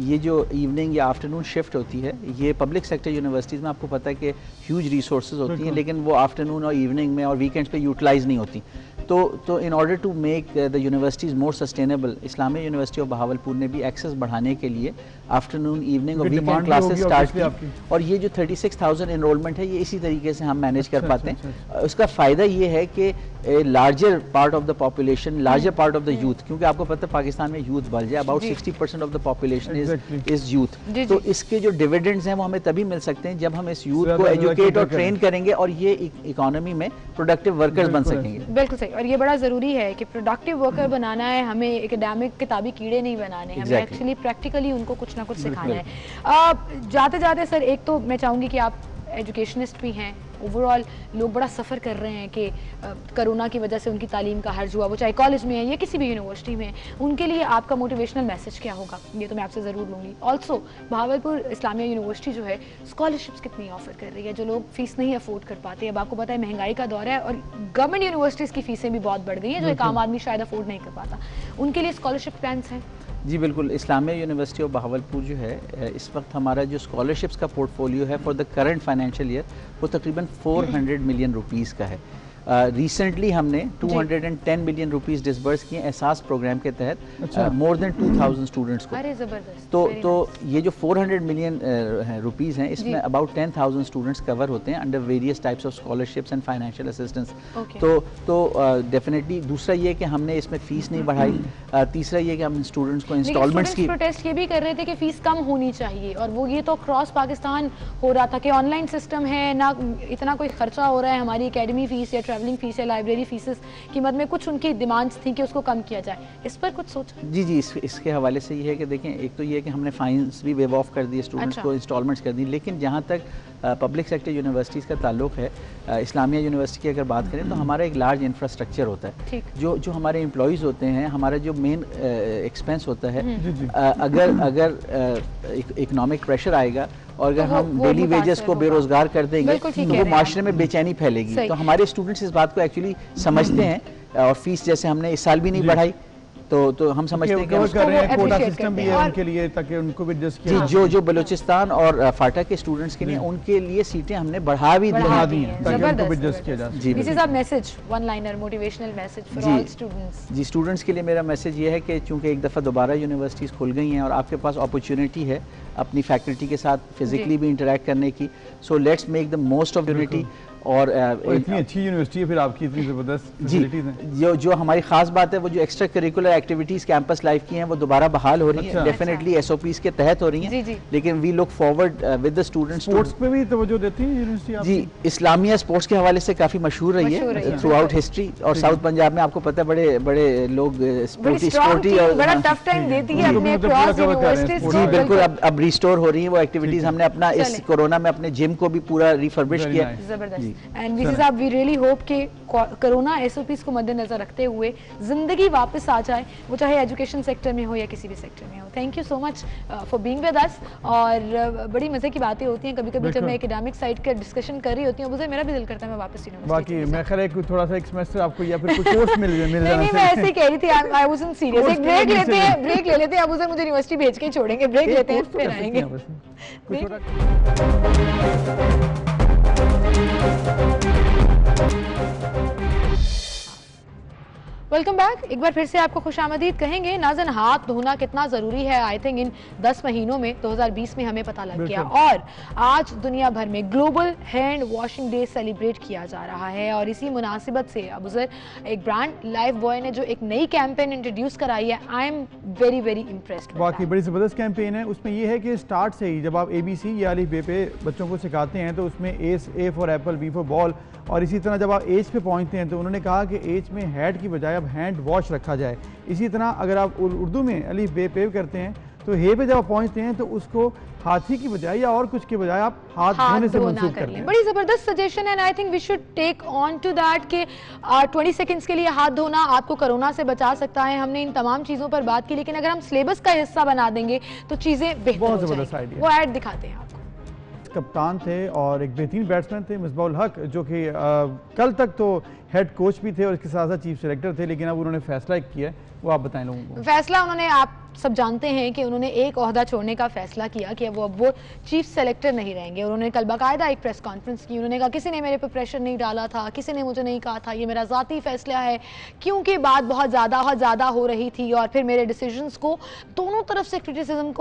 ये जो इवनिंग या आफ्टरनून शिफ्ट होती है, ये पब्लिक सेक्टर यूनिवर्सिटीज़ में आपको पता है कि ह्यूज रिसोर्सेज होती हैं, लेकिन वो आफ्टरनून और इवनिंग में और वीकेंड्स पे यूटिलाइज नहीं होती। तो in order to make the universities more sustainable, Islamia university of Bahawalpur ने भी एक्सेस बढ़ाने के लिए आफ्टरनून, इवनिंग और वीकेंड क्लासेस स्टार्ट की, और ये जो 36,000 एनरोलमेंट है ये इसी तरीके से हम मैनेज कर पाते हैं। उसका फ़ायदा ये है कि larger part of the population, larger part of the youth, क्योंकि आपको पता है पाकिस्तान में यूथ बढ़ जाए, about 60% of the population is youth, तो इसके जो डिविडेंड्स हैं वो हमें तभी मिल सकते हैं जब हम इस यूथ को एजुकेट और ट्रेन करेंगे और ये इकोनॉमी में प्रोडक्टिव वर्कर्स बन सकेंगे। बिल्कुल सही, और ये बड़ा ज़रूरी है कि प्रोडक्टिव वर्कर बनाना है, हमें एकेडमिक किताबी कीड़े नहीं बनाने हैं, हमें एक्चुअली प्रैक्टिकली उनको कुछ ना कुछ सिखाना है। जाते जाते सर, एक तो मैं चाहूँगी कि आप एजुकेशनिस्ट भी हैं, ओवरऑल लोग बड़ा सफ़र कर रहे हैं कि कोरोना की वजह से उनकी तालीम का हर्ज हुआ, वो चाहे कॉलेज में है या किसी भी यूनिवर्सिटी में, उनके लिए आपका मोटिवेशनल मैसेज क्या होगा, ये तो मैं आपसे ज़रूर लूँगी। ऑल्सो बहावलपुर इस्लामिया यूनिवर्सिटी जो है स्कॉलरशिप्स कितनी ऑफर कर रही है, जो लोग फ़ीस नहीं अफोर्ड कर पाते। अब आपको पता है महंगाई का दौर है और गवर्नमेंट यूनिवर्सिटीज़ की फ़ीसें भी बहुत बढ़ गई हैं, जो एक आम आदमी शायद अफोर्ड नहीं कर पाता, उनके लिए स्कॉलरशिप प्लान्स हैं? जी बिल्कुल, इस्लामिया यूनिवर्सिटी ऑफ बहावलपुर जो है, इस वक्त हमारा जो स्कॉलरशिप्स का पोर्टफोलियो है for the current financial year वो तकरीबन 400 मिलियन रुपीज़ का है। रिसेंटली हमने 210 मिलियन रुपीस डिसबर्स किए एहसास प्रोग्राम के तहत मोर देन 2000 स्टूडेंट्स को। अरे जबरदस्त। तो ये जो 400 मिलियन रुपीस हैं, इसमें अबाउट 10,000 स्टूडेंट्स कवर होते हैं under various types of scholarships and financial assistance. तो डेफिनेटली दूसरा ये कि हमने इसमें फीस नहीं बढ़ाई, तीसरा ये कि हम स्टूडेंट्स को इंस्टॉलमेंट्स की प्रोटेस्ट ये भी कर रहे थे कि फीस कम होनी चाहिए, और वो ये तो क्रॉस पाकिस्तान हो रहा था कि ऑनलाइन सिस्टम है ना, इतना कोई खर्चा हो रहा है, हमारी एकेडमी फीस या ट्रैवलिंग फीस या लाइब्रेरी फीसेस की मद में कुछ उनकी डिमांड्स थी कि उसको कम किया जाए, इस पर कुछ सोचा? जी इसके हवाले से ये है कि देखें, एक तो ये है कि हमने फाइन्स भी वेव ऑफ कर दिए, स्टूडेंट्स को इंस्टॉलमेंट्स कर दी, लेकिन जहाँ तक पब्लिक सेक्टर यूनिवर्सिटीज़ का ताल्लुक है, इस्लामिया यूनिवर्सिटी की अगर बात करें तो हमारा एक लार्ज इंफ्रास्ट्रक्चर होता है, जो हमारे एम्प्लॉयज़ होते हैं, हमारा जो मेन एक्सपेंस होता है, अगर इकोनॉमिक प्रेशर आएगा और अगर हम डेली वेजेस को बेरोजगार कर देंगे तो वो माशरे में बेचैनी फैलेगी। तो हमारे स्टूडेंट्स इस बात को एक्चुअली समझते हैं, और फीस जैसे हमने इस साल भी नहीं बढ़ाई, तो हम समझते हैं कि कर रहे हैं, कोटा सिस्टम भी है उनके लिए ताकि उनको भी एडजस्ट किया। जी, जो बलूचिस्तान और फाटा के स्टूडेंट्स के लिए, उनके लिए सीटें हमने बढ़ा दी हैं ताकि उनको भी एडजस्ट किया जा सके। जी, this is a message, one liner motivational message for all students. जी, स्टूडेंट्स के लिए मेरा मैसेज ये है कि चूंकि एक दफ़ा दोबारा यूनिवर्सिटीज़ खुल गई हैं और आपके पास अपॉर्चुनिटी है अपनी फैकल्टी के साथ फिजिकली भी इंटरेक्ट करने की, so let's make the most of unity. और इतनी अच्छी यूनिवर्सिटी है, फिर आपकी इतनी ज़बरदस्त फैसिलिटीज़ हैं। जो हमारी खास बात है वो जो extra curricular activities campus life की हैं वो दोबारा बहाल हो रही हैं, डेफिनेटली SOPs के तहत हो रही हैं, लेकिन we look forward with the students. Sports पे भी तवज्जो देती है यूनिवर्सिटी? जी, इस्लामिया स्पोर्ट्स के हवाले से काफ़ी मशहूर रही है थ्रू आउट हिस्ट्री, और साउथ पंजाब में आपको पता है बड़े लोग स्पोर्टी और बड़ा टफ टाइम देती है अपने क्रॉस यूनिवर्सिटीज। जी बिल्कुल, अब रिस्टोर हो रही है वो एक्टिविटीज़। हमने अपना इस कोरोना में अपने जिम को भी पूरा रिफर्बिश किया। जबरदस्त। एंड वी रियली होप कि कोरोना SOPs को मद्देनजर रखते हुए जिंदगी वापस आ जाए, वो चाहे एजुकेशन सेक्टर में हो या किसी भी सेक्टर में हो। Thank you so much for being with us. और बड़ी मजे की बातें होती हैं कभी कभी जब मैं एकेडमिक साइड का डिस्कशन कर रही होती हूँ, मुझे मेरा भी दिल करता है मैं वापस यूनिवर्सिटी। बाकी मैं खैर एक थोड़ा सा एक सेमेस्टर आपको या फिर कुछ कोर्स मिल जाए। नहीं, मैं ऐसे ही कह रही थी, आई वाजंट सीरियस। एक ब्रेक लेते हैं, अब उसे मुझे यूनिवर्सिटी भेज के छोड़ेंगे। ब्रेक लेते हैं, फिर आएंगे। Welcome back. एक बार फिर से आपको खुशामदीद कहेंगे। नाज़रीन, हाथ धोना कितना ज़रूरी है आई थिंक इन 10 महीनों में 2020 में हमें पता लग गया, और आज दुनिया भर में global hand washing day celebrate किया जा रहा है। और इसी मुनासिबत से अबूज़र एक ब्रांड लाइफ बॉय ने जो एक नई कैंपेन इंट्रोड्यूस कराई है, I am very very impressed. वाकई बड़ी ज़बरदस्त कैंपेन है। उसमें यह है कि स्टार्ट से ही जब आप ABC या अलिफ बे पे बच्चों को सिखाते हैं तो उसमें A for Apple, B for ball, और इसी तरह जब आप एज पे पहुंचते हैं तो उन्होंने कहा कि एज में हेड की बजाय अब हैंड वॉश रखा जाए। इसी तरह अगर आप उर्दू में अलिफ बे पे करते हैं तो हे पे जब आप पहुंचते हैं तो उसको हाथी की बजाय या और कुछ के बजाय आप हाथ धोने से मंसूब कर लें। बड़ी जबरदस्त सजेशन है, and I think we should take on to that कि 20 सेकंड्स के लिए हाथ धोना आपको कोरोना से बचा सकता है। हमने इन तमाम चीजों पर बात की, लेकिन अगर हम सिलेबस का हिस्सा बना देंगे तो चीजें बेहतर हो जाएंगी। वो ऐड दिखाते हैं आपको। कप्तान थे और एक बेहतरीन बैट्समैन थे मिसबाहुल हक, जो कि कल तक तो हेड कोच भी थे और इसके साथ साथ चीफ सेलेक्टर थे, लेकिन अब उन्होंने फैसला किया, वो आप बताएं लोगों को। फैसला उन्होंने, आप सब जानते हैं कि उन्होंने एक ओहदा छोड़ने का फैसला किया कि अब वो चीफ सेलेक्टर नहीं रहेंगे। उन्होंने कल बाकायदा एक प्रेस कॉन्फ्रेंस की। उन्होंने कहा किसी ने मेरे पर प्रेशर नहीं डाला था, किसी ने मुझे नहीं कहा था, ये मेरा ज़ाती फैसला है, क्योंकि बात बहुत ज़्यादा हो रही थी और फिर मेरे डिसीजंस को दोनों तरफ से क्रिटिसिज्म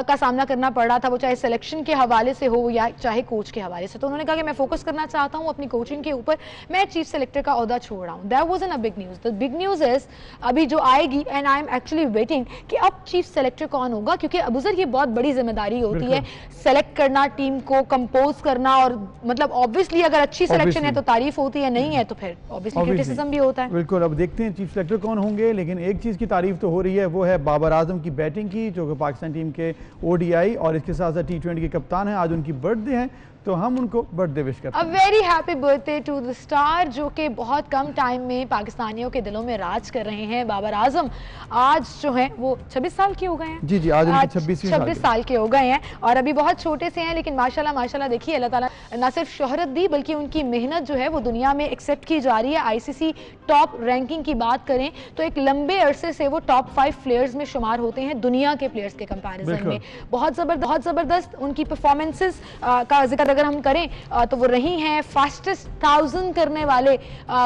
का सामना करना पड़ रहा था, वो चाहे सिलेक्शन के हवाले से हो या चाहे कोच के हवाले से। तो उन्होंने कहा कि मैं फोकस करना चाहता हूँ अपनी कोचिंग के ऊपर, मैं चीफ सेलेक्टर का ओहदा छोड़ रहा हूँ। That wasn't a big news. The big news is अभी जो आएगी, and I am actually waiting कि अब चीफ सेलेक्टर कौन होगा, क्योंकि अबूज़र ये बहुत बड़ी जिम्मेदारी होती है, सेलेक्ट करना, टीम को कंपोज करना, और मतलब ऑब्वियसली अगर अच्छी सिलेक्शन है तो तारीफ होती है, नहीं है तो फिर ऑब्वियसली क्रिटिसिज्म भी होता है। बिल्कुल, अब देखते हैं चीफ सेलेक्टर कौन होंगे, लेकिन एक चीज की तारीफ तो हो रही है, वो है बाबर आजम की बैटिंग की, जो कि पाकिस्तान टीम के ODI और इसके साथ साथ T20 के कप्तान हैं। आज उनकी बर्थडे है तो हम उनको बर्थडे विश करते हैं। A very happy birthday to the star, जो कि बहुत कम टाइम में पाकिस्तानियों के दिलों में राज कर रहे हैं। बाबर आजम आज जो हैं वो 26 साल के हो गए हैं। जी जी, आज 26 साल के हो गए हैं और अभी बहुत छोटे से हैं, लेकिन माशाल्लाह देखिए अल्लाह ताला ना सिर्फ शोहरत दी बल्कि उनकी मेहनत जो है वो दुनिया में एक्सेप्ट की जा रही है। ICC टॉप रैंकिंग की बात करें तो एक लंबे अरसे से वो टॉप 5 प्लेयर्स में शुमार होते हैं दुनिया के प्लेयर्स के कंपैरिजन में। बहुत ज़बरदस्त उनकी परफॉर्मेंसेस का जिक्र अगर हम करें तो वो रही हैं फास्टेस्ट 1000 करने वाले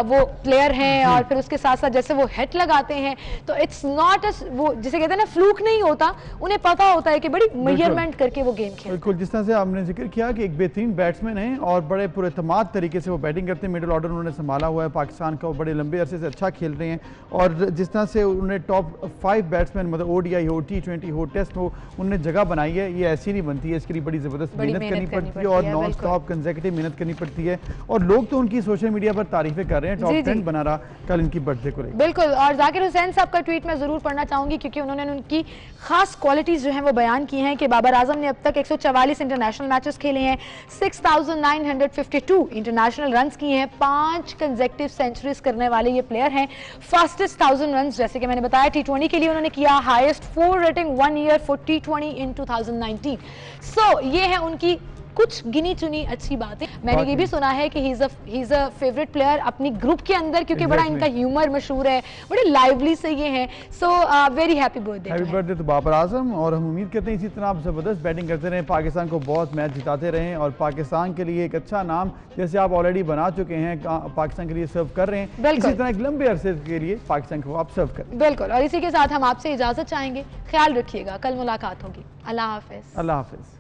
वो प्लेयर हैं, और फिर उसके साथ साथ जैसे वो हिट लगाते हैं तो इट्स नॉट वो जिसे कहते हैं ना फ्लूक नहीं होता, उन्हें पता होता है कि बड़ी मेजरमेंट करके वो गेम खेलते हैं। बिल्कुल, जिस तरह से आपने जिक्र किया कि एक बेहतरीन बैट्समैन हैं और बड़े पुरएतमाद तरीके से वो बैटिंग करते हैं, मिडिल ऑर्डर उन्होंने संभाला हुआ है पाकिस्तान का, बड़े लंबे अरसे से अच्छा खेल रहे हैं, और जिस तरह से उन्होंने टॉप 5 बैट्समैन मतलब ODI हो, T20 हो, टेस्ट हो, उन्होंने जगह बनाई है। ये ऐसी नहीं बनती है, इसके लिए बड़ी ज़बरदस्त मेहनत करनी पड़ती है और नॉन स्टॉप कंसेक्यूटिव मेहनत करनी पड़ती है, और लोग तो उनकी सोशल मीडिया पर तारीफें कर रहे हैं, टॉप 10 बना रहा कल इनकी बर्थडे को लेकर। बिल्कुल, और जाकिर हुसैन साहब का ट्वीट मैं जरूर पढ़ना चाहूंगी क्योंकि उन्होंने उनकी खास क्वालिटीज जो हैं वो बयान की हैं कि बाबर आजम ने अब तक 144 इंटरनेशनल मैचेस खेले हैं, 6952 इंटरनेशनल रन्स किए हैं, 5 कंसेक्यूटिव सेंचुरीज करने वाले ये प्लेयर हैं, फास्टेस्ट 1000 रन्स जैसे कि मैंने बताया T20 के लिए उन्होंने किया, highest 4 rating 1 year for T20 इन 2019। सो ये है उनकी कुछ गिनी चुनी अच्छी बातें। मैंने ये भी सुना है कि he is a favourite player अपनी ग्रुप के अंदर, क्योंकि बड़ा इनका ह्यूमर मशहूर है, बड़े लाइवली से ये हैं। सो वेरी हैप्पी बर्थडे तो बाबर आजम, और हम उम्मीद करते हैं इसी तरह आप जबरदस्त बैटिंग करते रहें, पाकिस्तान को बहुत मैच जिताते रहें और पाकिस्तान के लिए एक अच्छा नाम जैसे आप ऑलरेडी बना चुके हैं पाकिस्तान के लिए सर्व कर रहे हैं, इसी तरह एक लंबे अरसे के लिए पाकिस्तान को आप सर्व करें। बिल्कुल, और इसी के साथ हम आपसे इजाजत चाहेंगे। ख्याल रखिएगा, कल मुलाकात होगी। अल्लाह हाफिज। अल्लाह हाफिज।